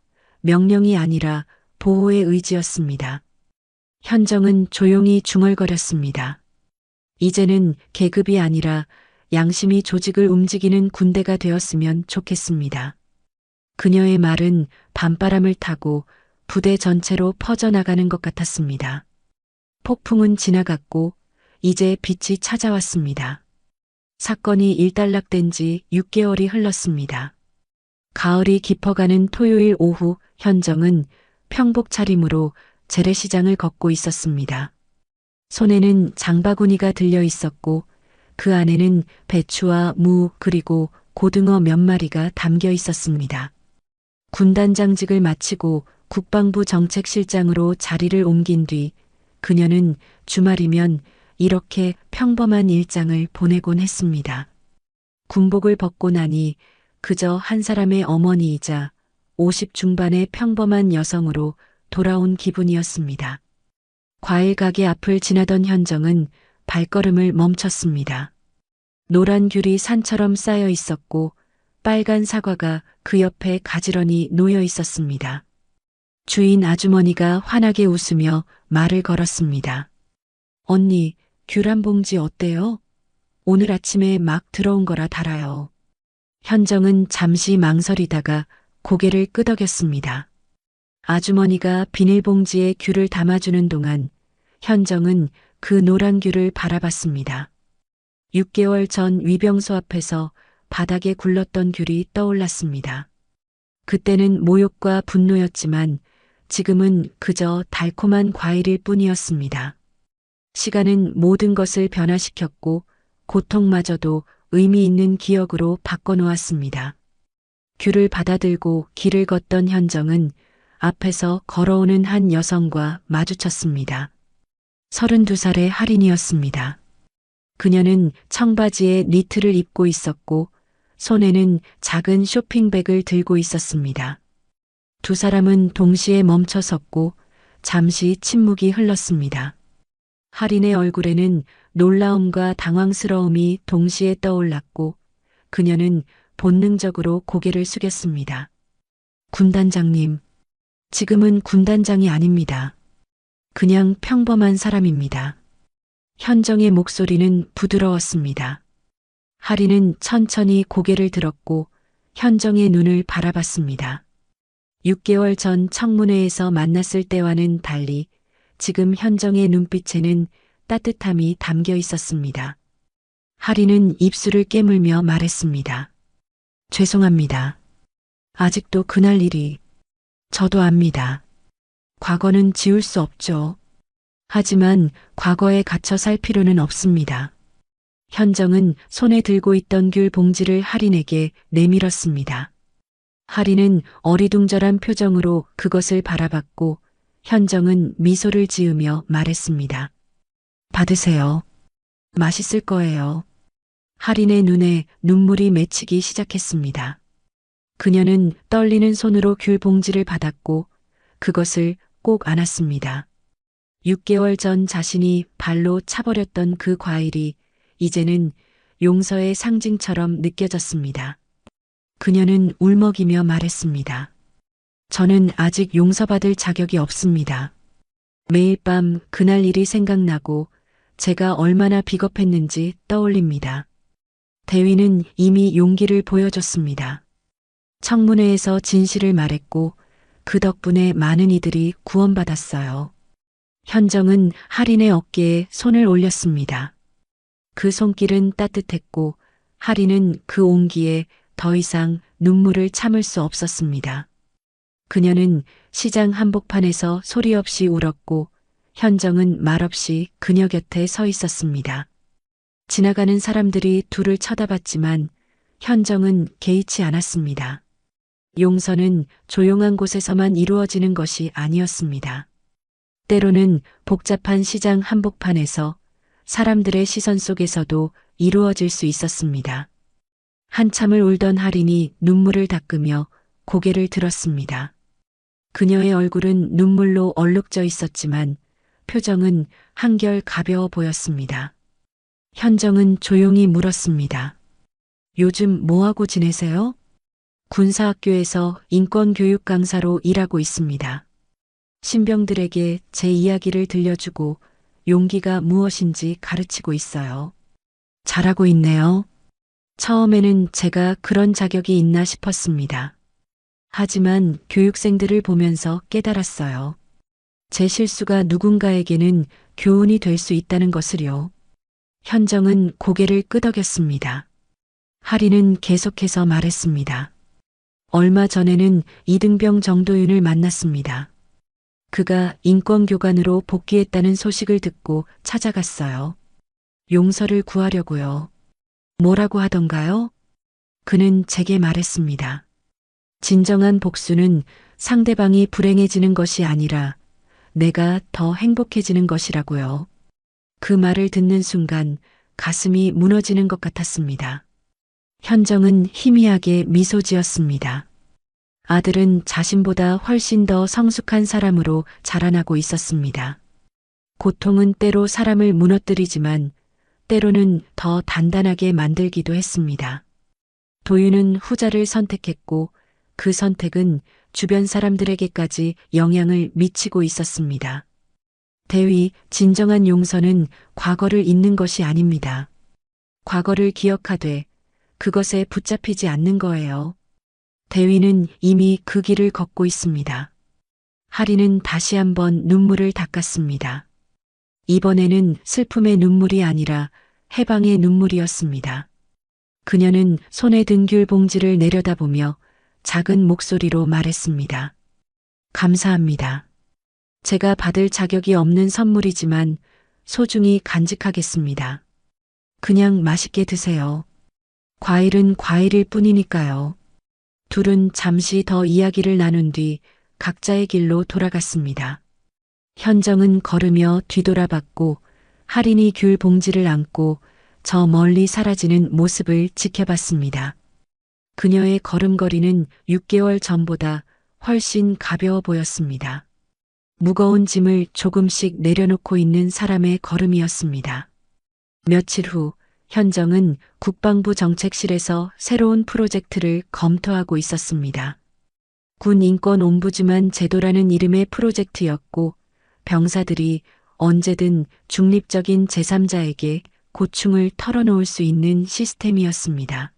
명령이 아니라 보호의 의지였습니다. 현정은 조용히 중얼거렸습니다. 이제는 계급이 아니라 양심이 조직을 움직이는 군대가 되었으면 좋겠습니다. 그녀의 말은 밤바람을 타고 부대 전체로 퍼져나가는 것 같았습니다. 폭풍은 지나갔고 이제 빛이 찾아왔습니다. 사건이 일단락된 지 6개월이 흘렀습니다. 가을이 깊어가는 토요일 오후 현정은 평복 차림으로 재래시장을 걷고 있었습니다. 손에는 장바구니가 들려 있었고 그 안에는 배추와 무 그리고 고등어 몇 마리가 담겨 있었습니다. 군단장직을 마치고 국방부 정책실장으로 자리를 옮긴 뒤 그녀는 주말이면 이렇게 평범한 일상을 보내곤 했습니다. 군복을 벗고 나니 그저 한 사람의 어머니이자 50 중반의 평범한 여성으로 돌아온 기분이었습니다. 과일 가게 앞을 지나던 현정은 발걸음을 멈췄습니다. 노란 귤이 산처럼 쌓여 있었고 빨간 사과가 그 옆에 가지런히 놓여 있었습니다. 주인 아주머니가 환하게 웃으며 말을 걸었습니다. 언니, 귤 한 봉지 어때요? 오늘 아침에 막 들어온 거라 달아요. 현정은 잠시 망설이다가 고개를 끄덕였습니다. 아주머니가 비닐봉지에 귤을 담아주는 동안 현정은 그 노란 귤을 바라봤습니다. 6개월 전 위병소 앞에서 바닥에 굴렀던 귤이 떠올랐습니다. 그때는 모욕과 분노였지만 지금은 그저 달콤한 과일일 뿐이었습니다. 시간은 모든 것을 변화시켰고 고통마저도 의미 있는 기억으로 바꿔놓았습니다. 귤을 받아들고 길을 걷던 현정은 앞에서 걸어오는 한 여성과 마주쳤습니다. 32살의 할인이었습니다. 그녀는 청바지에 니트를 입고 있었고 손에는 작은 쇼핑백을 들고 있었습니다. 두 사람은 동시에 멈춰 섰고 잠시 침묵이 흘렀습니다. 할인의 얼굴에는 놀라움과 당황스러움이 동시에 떠올랐고 그녀는 본능적으로 고개를 숙였습니다. 군단장님, 지금은 군단장이 아닙니다. 그냥 평범한 사람입니다. 현정의 목소리는 부드러웠습니다. 할인은 천천히 고개를 들었고 현정의 눈을 바라봤습니다. 6개월 전 청문회에서 만났을 때와는 달리 지금 현정의 눈빛에는 따뜻함이 담겨 있었습니다. 할인은 입술을 깨물며 말했습니다. 죄송합니다. 아직도 그날 일이. 저도 압니다. 과거는 지울 수 없죠. 하지만 과거에 갇혀 살 필요는 없습니다. 현정은 손에 들고 있던 귤 봉지를 할인에게 내밀었습니다. 할인은 어리둥절한 표정으로 그것을 바라봤고 현정은 미소를 지으며 말했습니다. 받으세요. 맛있을 거예요. 할인의 눈에 눈물이 맺히기 시작했습니다. 그녀는 떨리는 손으로 귤 봉지를 받았고 그것을 꼭 안았습니다. 6개월 전 자신이 발로 차버렸던 그 과일이 이제는 용서의 상징처럼 느껴졌습니다. 그녀는 울먹이며 말했습니다. 저는 아직 용서받을 자격이 없습니다. 매일 밤 그날 일이 생각나고 제가 얼마나 비겁했는지 떠올립니다. 대위는 이미 용기를 보여줬습니다. 청문회에서 진실을 말했고 그 덕분에 많은 이들이 구원받았어요. 현정은 할인의 어깨에 손을 올렸습니다. 그 손길은 따뜻했고 할인은 그 온기에 더 이상 눈물을 참을 수 없었습니다. 그녀는 시장 한복판에서 소리 없이 울었고 현정은 말없이 그녀 곁에 서 있었습니다. 지나가는 사람들이 둘을 쳐다봤지만 현정은 개의치 않았습니다. 용서는 조용한 곳에서만 이루어지는 것이 아니었습니다. 때로는 복잡한 시장 한복판에서 사람들의 시선 속에서도 이루어질 수 있었습니다. 한참을 울던 할인이 눈물을 닦으며 고개를 들었습니다. 그녀의 얼굴은 눈물로 얼룩져 있었지만 표정은 한결 가벼워 보였습니다. 현정은 조용히 물었습니다. 요즘 뭐하고 지내세요? 군사학교에서 인권교육 강사로 일하고 있습니다. 신병들에게 제 이야기를 들려주고 용기가 무엇인지 가르치고 있어요. 잘하고 있네요. 처음에는 제가 그런 자격이 있나 싶었습니다. 하지만 교육생들을 보면서 깨달았어요. 제 실수가 누군가에게는 교훈이 될 수 있다는 것을요. 현정은 고개를 끄덕였습니다. 할인은 계속해서 말했습니다. 얼마 전에는 이등병 정도윤을 만났습니다. 그가 인권교관으로 복귀했다는 소식을 듣고 찾아갔어요. 용서를 구하려고요. 뭐라고 하던가요? 그는 제게 말했습니다. 진정한 복수는 상대방이 불행해지는 것이 아니라 내가 더 행복해지는 것이라고요. 그 말을 듣는 순간 가슴이 무너지는 것 같았습니다. 현정은 희미하게 미소 지었습니다. 아들은 자신보다 훨씬 더 성숙한 사람으로 자라나고 있었습니다. 고통은 때로 사람을 무너뜨리지만 때로는 더 단단하게 만들기도 했습니다. 도윤은 후자를 선택했고 그 선택은 주변 사람들에게까지 영향을 미치고 있었습니다. 대위, 진정한 용서는 과거를 잊는 것이 아닙니다. 과거를 기억하되 그것에 붙잡히지 않는 거예요. 대위는 이미 그 길을 걷고 있습니다. 할인은 다시 한번 눈물을 닦았습니다. 이번에는 슬픔의 눈물이 아니라 해방의 눈물이었습니다. 그녀는 손에 든 귤 봉지를 내려다보며 작은 목소리로 말했습니다. 감사합니다. 제가 받을 자격이 없는 선물이지만 소중히 간직하겠습니다. 그냥 맛있게 드세요. 과일은 과일일 뿐이니까요. 둘은 잠시 더 이야기를 나눈 뒤 각자의 길로 돌아갔습니다. 현정은 걸으며 뒤돌아봤고 할인이 귤 봉지를 안고 저 멀리 사라지는 모습을 지켜봤습니다. 그녀의 걸음걸이는 6개월 전보다 훨씬 가벼워 보였습니다. 무거운 짐을 조금씩 내려놓고 있는 사람의 걸음이었습니다. 며칠 후 현정은 국방부 정책실에서 새로운 프로젝트를 검토하고 있었습니다. 군 인권 옴부즈만 제도라는 이름의 프로젝트였고 병사들이 언제든 중립적인 제3자에게 고충을 털어놓을 수 있는 시스템이었습니다.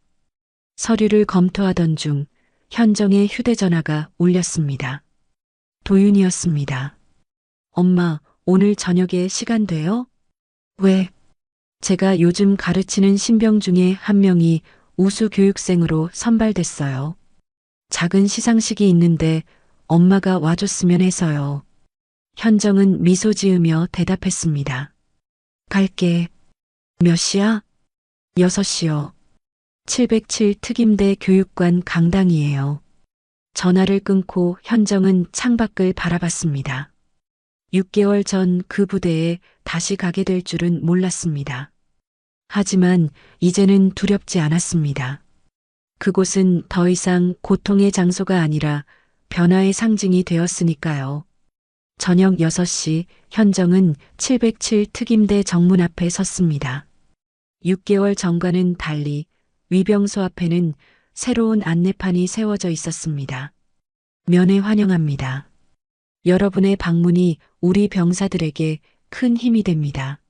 서류를 검토하던 중 현정의 휴대전화가 울렸습니다. 도윤이었습니다. 엄마, 오늘 저녁에 시간 돼요? 왜? 제가 요즘 가르치는 신병 중에 한 명이 우수 교육생으로 선발됐어요. 작은 시상식이 있는데 엄마가 와줬으면 해서요. 현정은 미소 지으며 대답했습니다. 갈게. 몇 시야? 6시요. 707 특임대 교육관 강당이에요. 전화를 끊고 현정은 창밖을 바라봤습니다. 6개월 전 그 부대에 다시 가게 될 줄은 몰랐습니다. 하지만 이제는 두렵지 않았습니다. 그곳은 더 이상 고통의 장소가 아니라 변화의 상징이 되었으니까요. 저녁 6시 현정은 707 특임대 정문 앞에 섰습니다. 6개월 전과는 달리 위병소 앞에는 새로운 안내판이 세워져 있었습니다. 면회 환영합니다. 여러분의 방문이 우리 병사들에게 큰 힘이 됩니다.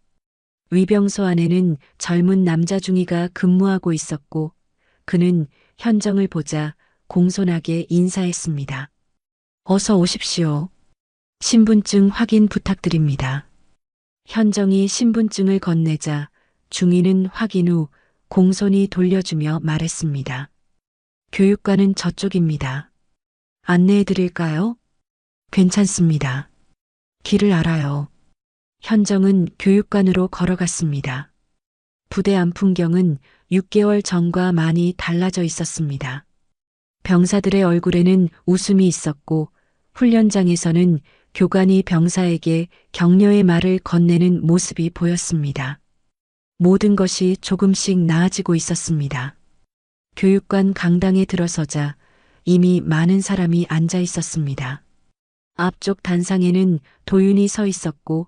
위병소 안에는 젊은 남자 중위가 근무하고 있었고 그는 현정을 보자 공손하게 인사했습니다. 어서 오십시오. 신분증 확인 부탁드립니다. 현정이 신분증을 건네자 중위는 확인 후 공손히 돌려주며 말했습니다. 교육관은 저쪽입니다. 안내해 드릴까요? 괜찮습니다. 길을 알아요. 현정은 교육관으로 걸어갔습니다. 부대 안 풍경은 6개월 전과 많이 달라져 있었습니다. 병사들의 얼굴에는 웃음이 있었고 훈련장에서는 교관이 병사에게 격려의 말을 건네는 모습이 보였습니다. 모든 것이 조금씩 나아지고 있었습니다. 교육관 강당에 들어서자 이미 많은 사람이 앉아 있었습니다. 앞쪽 단상에는 도윤이 서 있었고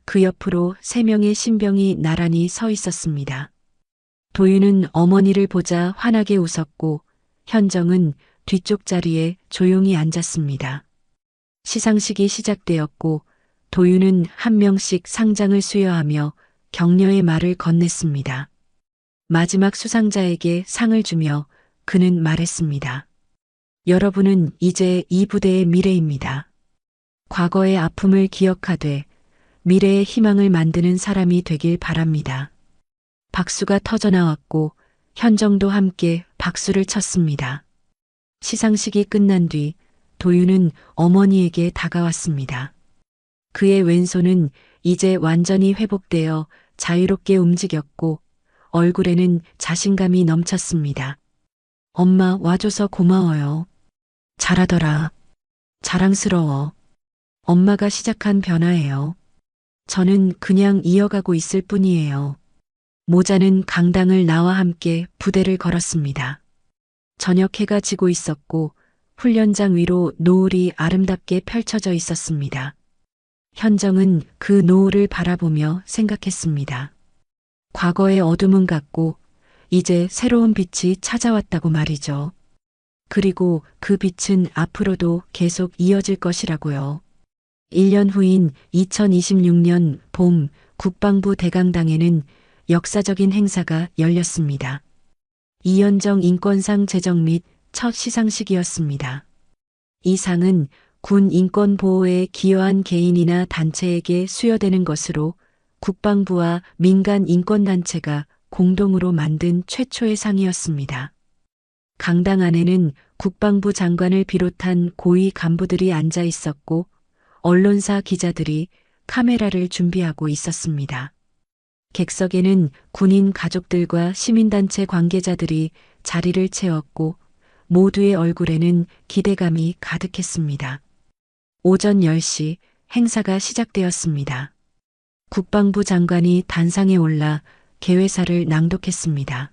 그 옆으로 3명의 신병이 나란히 서 있었습니다. 도윤은 어머니를 보자 환하게 웃었고 현정은 뒤쪽 자리에 조용히 앉았습니다. 시상식이 시작되었고 도윤은 한 명씩 상장을 수여하며 격려의 말을 건넸습니다. 마지막 수상자에게 상을 주며 그는 말했습니다. 여러분은 이제 이 부대의 미래입니다. 과거의 아픔을 기억하되 미래의 희망을 만드는 사람이 되길 바랍니다. 박수가 터져나왔고 현정도 함께 박수를 쳤습니다. 시상식이 끝난 뒤 도윤은 어머니에게 다가왔습니다. 그의 왼손은 이제 완전히 회복되어 자유롭게 움직였고 얼굴에는 자신감이 넘쳤습니다. 엄마 와줘서 고마워요. 잘하더라. 자랑스러워. 엄마가 시작한 변화예요. 저는 그냥 이어가고 있을 뿐이에요. 모자는 강당을 나와 함께 부대를 걸었습니다. 저녁 해가 지고 있었고 훈련장 위로 노을이 아름답게 펼쳐져 있었습니다. 현정은 그 노을을 바라보며 생각했습니다. 과거의 어둠은 갔고 이제 새로운 빛이 찾아왔다고 말이죠. 그리고 그 빛은 앞으로도 계속 이어질 것이라고요. 1년 후인 2026년 봄 국방부 대강당에는 역사적인 행사가 열렸습니다. 이현정 인권상 제정 및 첫 시상식이었습니다. 이 상은 군 인권 보호에 기여한 개인이나 단체에게 수여되는 것으로 국방부와 민간 인권단체가 공동으로 만든 최초의 상이었습니다. 강당 안에는 국방부 장관을 비롯한 고위 간부들이 앉아 있었고 언론사 기자들이 카메라를 준비하고 있었습니다. 객석에는 군인 가족들과 시민단체 관계자들이 자리를 채웠고 모두의 얼굴에는 기대감이 가득했습니다. 오전 10시 행사가 시작되었습니다. 국방부 장관이 단상에 올라 개회사를 낭독했습니다.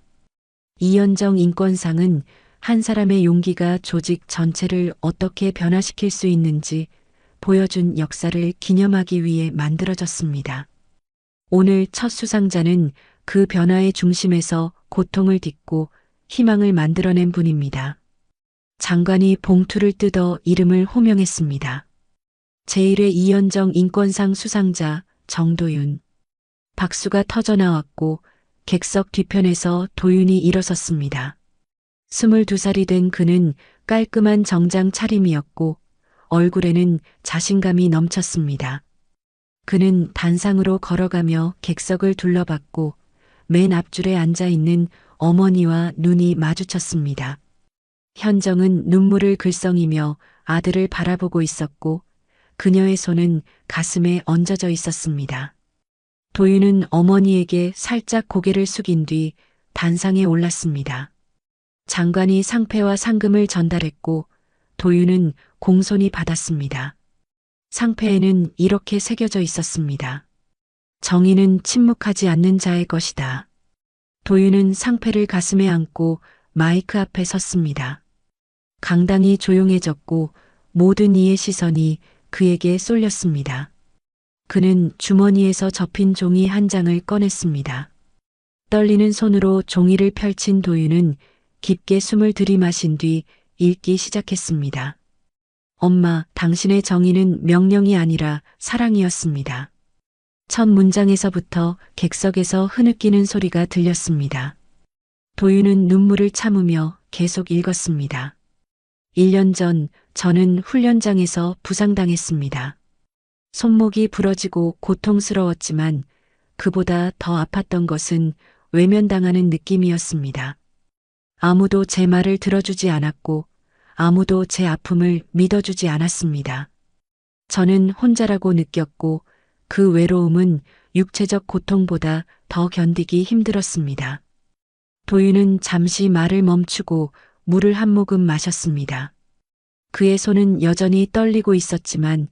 이현정 인권상은 한 사람의 용기가 조직 전체를 어떻게 변화시킬 수 있는지 보여준 역사를 기념하기 위해 만들어졌습니다. 오늘 첫 수상자는 그 변화의 중심에서 고통을 딛고 희망을 만들어낸 분입니다. 장관이 봉투를 뜯어 이름을 호명했습니다. 제1회 이현정 인권상 수상자 정도윤. 박수가 터져나왔고 객석 뒤편에서 도윤이 일어섰습니다. 22살이 된 그는 깔끔한 정장 차림이었고 얼굴에는 자신감이 넘쳤습니다. 그는 단상으로 걸어가며 객석을 둘러봤고 맨 앞줄에 앉아 있는 어머니와 눈이 마주쳤습니다. 현정은 눈물을 글썽이며 아들을 바라보고 있었고 그녀의 손은 가슴에 얹어져 있었습니다. 도윤은 어머니에게 살짝 고개를 숙인 뒤 단상에 올랐습니다. 장관이 상패와 상금을 전달했고 도윤은 공손히 받았습니다. 상패에는 이렇게 새겨져 있었습니다. 정의는 침묵하지 않는 자의 것이다. 도윤은 상패를 가슴에 안고 마이크 앞에 섰습니다. 강당이 조용해졌고 모든 이의 시선이 그에게 쏠렸습니다. 그는 주머니에서 접힌 종이 한 장을 꺼냈습니다. 떨리는 손으로 종이를 펼친 도윤은 깊게 숨을 들이마신 뒤 읽기 시작했습니다. 엄마, 당신의 정의는 명령이 아니라 사랑이었습니다. 첫 문장에서부터 객석에서 흐느끼는 소리가 들렸습니다. 도윤은 눈물을 참으며 계속 읽었습니다. 1년 전 저는 훈련장에서 부상당했습니다. 손목이 부러지고 고통스러웠지만 그보다 더 아팠던 것은 외면당하는 느낌이었습니다. 아무도 제 말을 들어주지 않았고 아무도 제 아픔을 믿어주지 않았습니다. 저는 혼자라고 느꼈고 그 외로움은 육체적 고통보다 더 견디기 힘들었습니다. 도윤은 잠시 말을 멈추고 물을 한 모금 마셨습니다. 그의 손은 여전히 떨리고 있었지만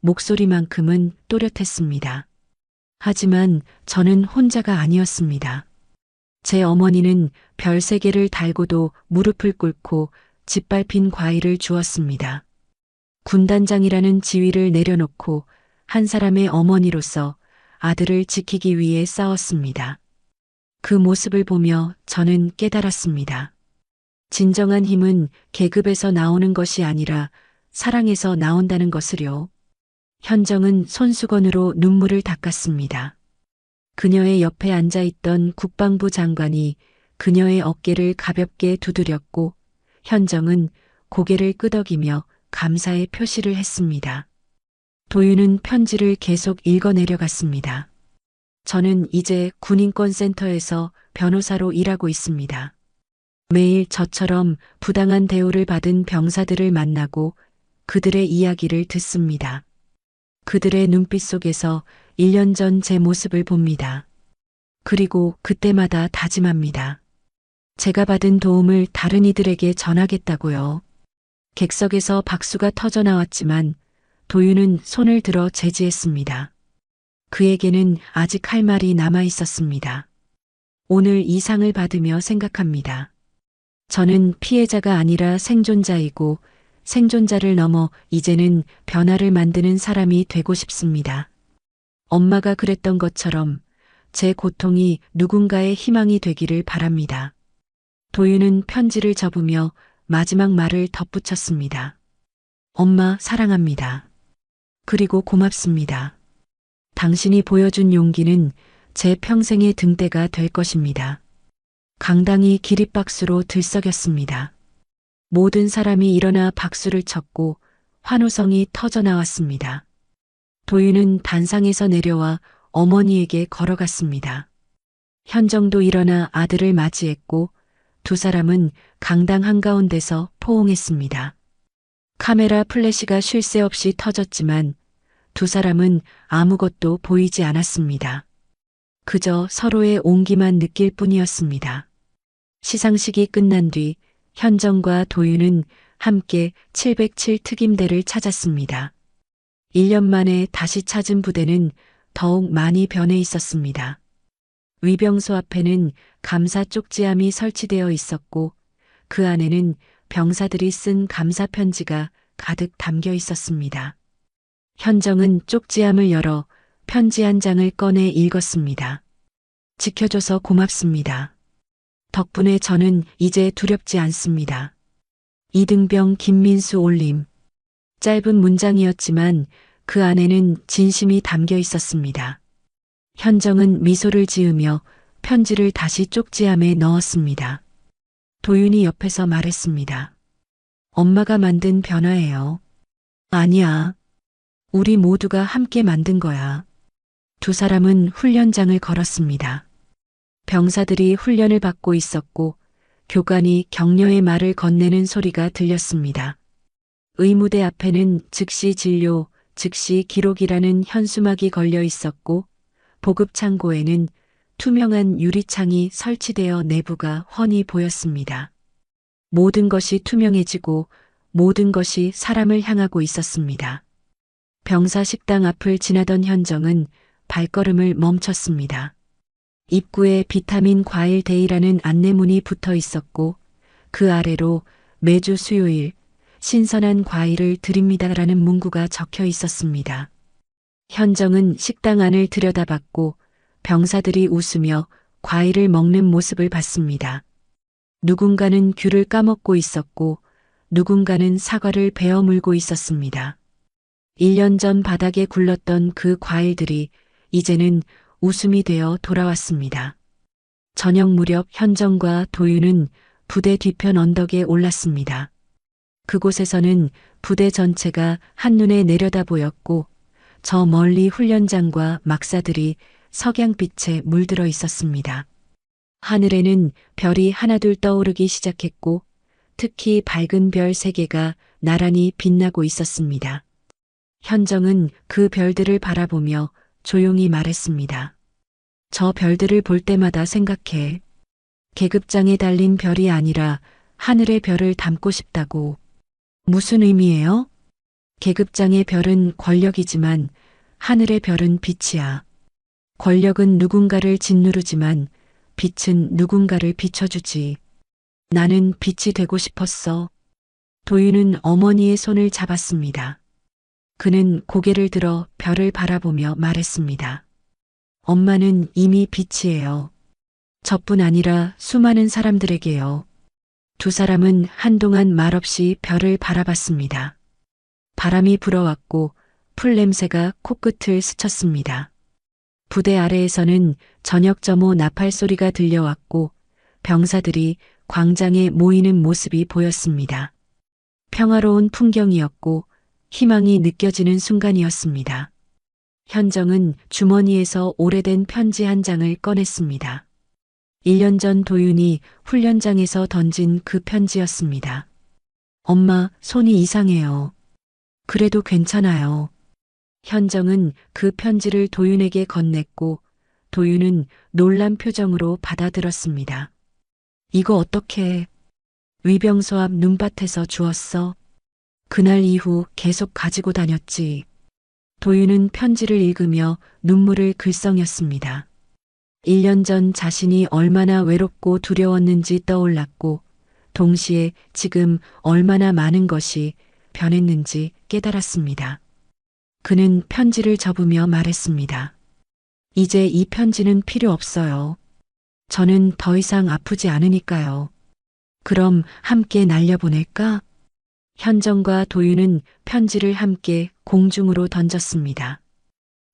목소리만큼은 또렷했습니다. 하지만 저는 혼자가 아니었습니다. 제 어머니는 별 3개를 달고도 무릎을 꿇고 짓밟힌 과일을 주었습니다. 군단장이라는 지위를 내려놓고 한 사람의 어머니로서 아들을 지키기 위해 싸웠습니다. 그 모습을 보며 저는 깨달았습니다. 진정한 힘은 계급에서 나오는 것이 아니라 사랑에서 나온다는 것을요. 현정은 손수건으로 눈물을 닦았습니다. 그녀의 옆에 앉아있던 국방부 장관이 그녀의 어깨를 가볍게 두드렸고 현정은 고개를 끄덕이며 감사의 표시를 했습니다. 도윤은 편지를 계속 읽어내려갔습니다. 저는 이제 군인권센터에서 변호사로 일하고 있습니다. 매일 저처럼 부당한 대우를 받은 병사들을 만나고 그들의 이야기를 듣습니다. 그들의 눈빛 속에서 1년 전 제 모습을 봅니다. 그리고 그때마다 다짐합니다. 제가 받은 도움을 다른 이들에게 전하겠다고요. 객석에서 박수가 터져 나왔지만 도윤은 손을 들어 제지했습니다. 그에게는 아직 할 말이 남아 있었습니다. 오늘 이 상을 받으며 생각합니다. 저는 피해자가 아니라 생존자이고 생존자를 넘어 이제는 변화를 만드는 사람이 되고 싶습니다. 엄마가 그랬던 것처럼 제 고통이 누군가의 희망이 되기를 바랍니다. 도윤은 편지를 접으며 마지막 말을 덧붙였습니다. 엄마 사랑합니다. 그리고 고맙습니다. 당신이 보여준 용기는 제 평생의 등대가 될 것입니다. 강당이 기립박수로 들썩였습니다. 모든 사람이 일어나 박수를 쳤고 환호성이 터져 나왔습니다. 도윤은 단상에서 내려와 어머니에게 걸어갔습니다. 현정도 일어나 아들을 맞이했고 두 사람은 강당 한가운데서 포옹했습니다. 카메라 플래시가 쉴 새 없이 터졌지만 두 사람은 아무것도 보이지 않았습니다. 그저 서로의 온기만 느낄 뿐이었습니다. 시상식이 끝난 뒤 현정과 도윤은 함께 707 특임대를 찾았습니다. 1년 만에 다시 찾은 부대는 더욱 많이 변해 있었습니다. 위병소 앞에는 감사 쪽지함이 설치되어 있었고 그 안에는 병사들이 쓴 감사 편지가 가득 담겨 있었습니다. 현정은 쪽지함을 열어 편지 한 장을 꺼내 읽었습니다. 지켜줘서 고맙습니다. 덕분에 저는 이제 두렵지 않습니다. 이등병 김민수 올림. 짧은 문장이었지만 그 안에는 진심이 담겨 있었습니다. 현정은 미소를 지으며 편지를 다시 쪽지함에 넣었습니다. 도윤이 옆에서 말했습니다. 엄마가 만든 변화예요. 아니야. 우리 모두가 함께 만든 거야. 두 사람은 훈련장을 걸었습니다. 병사들이 훈련을 받고 있었고 교관이 격려의 말을 건네는 소리가 들렸습니다. 의무대 앞에는 즉시 진료, 즉시 기록이라는 현수막이 걸려 있었고 보급창고에는 투명한 유리창이 설치되어 내부가 훤히 보였습니다. 모든 것이 투명해지고 모든 것이 사람을 향하고 있었습니다. 병사 식당 앞을 지나던 현정은 발걸음을 멈췄습니다. 입구에 비타민 과일 데이라는 안내문이 붙어 있었고 그 아래로 매주 수요일 신선한 과일을 드립니다라는 문구가 적혀 있었습니다. 현정은 식당 안을 들여다봤고 병사들이 웃으며 과일을 먹는 모습을 봤습니다. 누군가는 귤을 까먹고 있었고 누군가는 사과를 베어 물고 있었습니다. 1년 전 바닥에 굴렀던 그 과일들이 이제는 웃음이 되어 돌아왔습니다. 저녁 무렵 현정과 도윤은 부대 뒤편 언덕에 올랐습니다. 그곳에서는 부대 전체가 한눈에 내려다 보였고 저 멀리 훈련장과 막사들이 석양빛에 물들어 있었습니다. 하늘에는 별이 하나둘 떠오르기 시작했고 특히 밝은 별 3개가 나란히 빛나고 있었습니다. 현정은 그 별들을 바라보며 조용히 말했습니다. 저 별들을 볼 때마다 생각해. 계급장에 달린 별이 아니라 하늘의 별을 담고 싶다고. 무슨 의미예요? 계급장의 별은 권력이지만 하늘의 별은 빛이야. 권력은 누군가를 짓누르지만 빛은 누군가를 비춰주지. 나는 빛이 되고 싶었어. 도윤은 어머니의 손을 잡았습니다. 그는 고개를 들어 별을 바라보며 말했습니다. 엄마는 이미 빛이에요. 저뿐 아니라 수많은 사람들에게요. 두 사람은 한동안 말없이 별을 바라봤습니다. 바람이 불어왔고 풀 냄새가 코끝을 스쳤습니다. 부대 아래에서는 저녁 점호 나팔 소리가 들려왔고 병사들이 광장에 모이는 모습이 보였습니다. 평화로운 풍경이었고 희망이 느껴지는 순간이었습니다. 현정은 주머니에서 오래된 편지 한 장을 꺼냈습니다. 1년 전 도윤이 훈련장에서 던진 그 편지였습니다. 엄마, 손이 이상해요. 그래도 괜찮아요. 현정은 그 편지를 도윤에게 건넸고 도윤은 놀란 표정으로 받아들었습니다. 이거 어떻게 위병소 앞 눈밭에서 주웠어? 그날 이후 계속 가지고 다녔지. 도윤은 편지를 읽으며 눈물을 글썽였습니다. 1년 전 자신이 얼마나 외롭고 두려웠는지 떠올랐고 동시에 지금 얼마나 많은 것이 변했는지 깨달았습니다. 그는 편지를 접으며 말했습니다. 이제 이 편지는 필요 없어요. 저는 더 이상 아프지 않으니까요. 그럼 함께 날려보낼까? 현정과 도윤은 편지를 함께 공중으로 던졌습니다.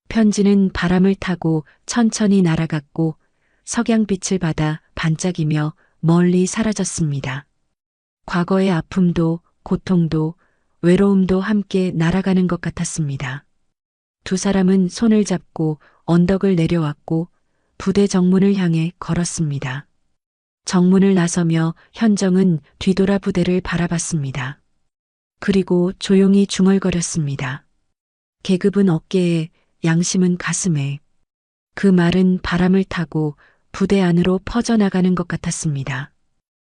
편지는 바람을 타고 천천히 날아갔고 석양빛을 받아 반짝이며 멀리 사라졌습니다. 과거의 아픔도 고통도 외로움도 함께 날아가는 것 같았습니다. 두 사람은 손을 잡고 언덕을 내려왔고 부대 정문을 향해 걸었습니다. 정문을 나서며 현정은 뒤돌아 부대를 바라봤습니다. 그리고 조용히 중얼거렸습니다. 계급은 어깨에, 양심은 가슴에. 그 말은 바람을 타고 부대 안으로 퍼져나가는 것 같았습니다.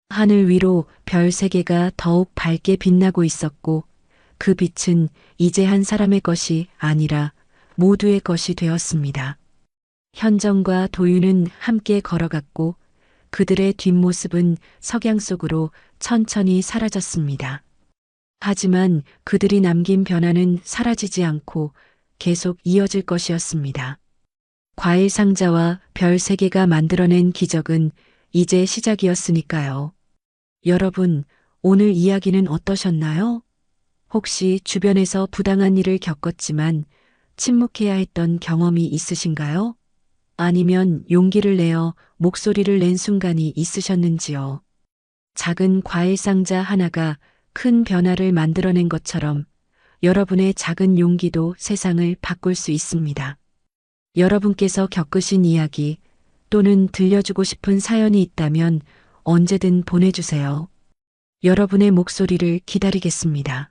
하늘 위로 별 3개가 더욱 밝게 빛나고 있었고 그 빛은 이제 한 사람의 것이 아니라 모두의 것이 되었습니다. 현정과 도윤은 함께 걸어갔고 그들의 뒷모습은 석양 속으로 천천히 사라졌습니다. 하지만 그들이 남긴 변화는 사라지지 않고 계속 이어질 것이었습니다. 과일 상자와 별 3개가 만들어낸 기적은 이제 시작이었으니까요. 여러분, 오늘 이야기는 어떠셨나요? 혹시 주변에서 부당한 일을 겪었지만 침묵해야 했던 경험이 있으신가요? 아니면 용기를 내어 목소리를 낸 순간이 있으셨는지요? 작은 과일 상자 하나가 큰 변화를 만들어낸 것처럼 여러분의 작은 용기도 세상을 바꿀 수 있습니다. 여러분께서 겪으신 이야기 또는 들려주고 싶은 사연이 있다면 언제든 보내주세요. 여러분의 목소리를 기다리겠습니다.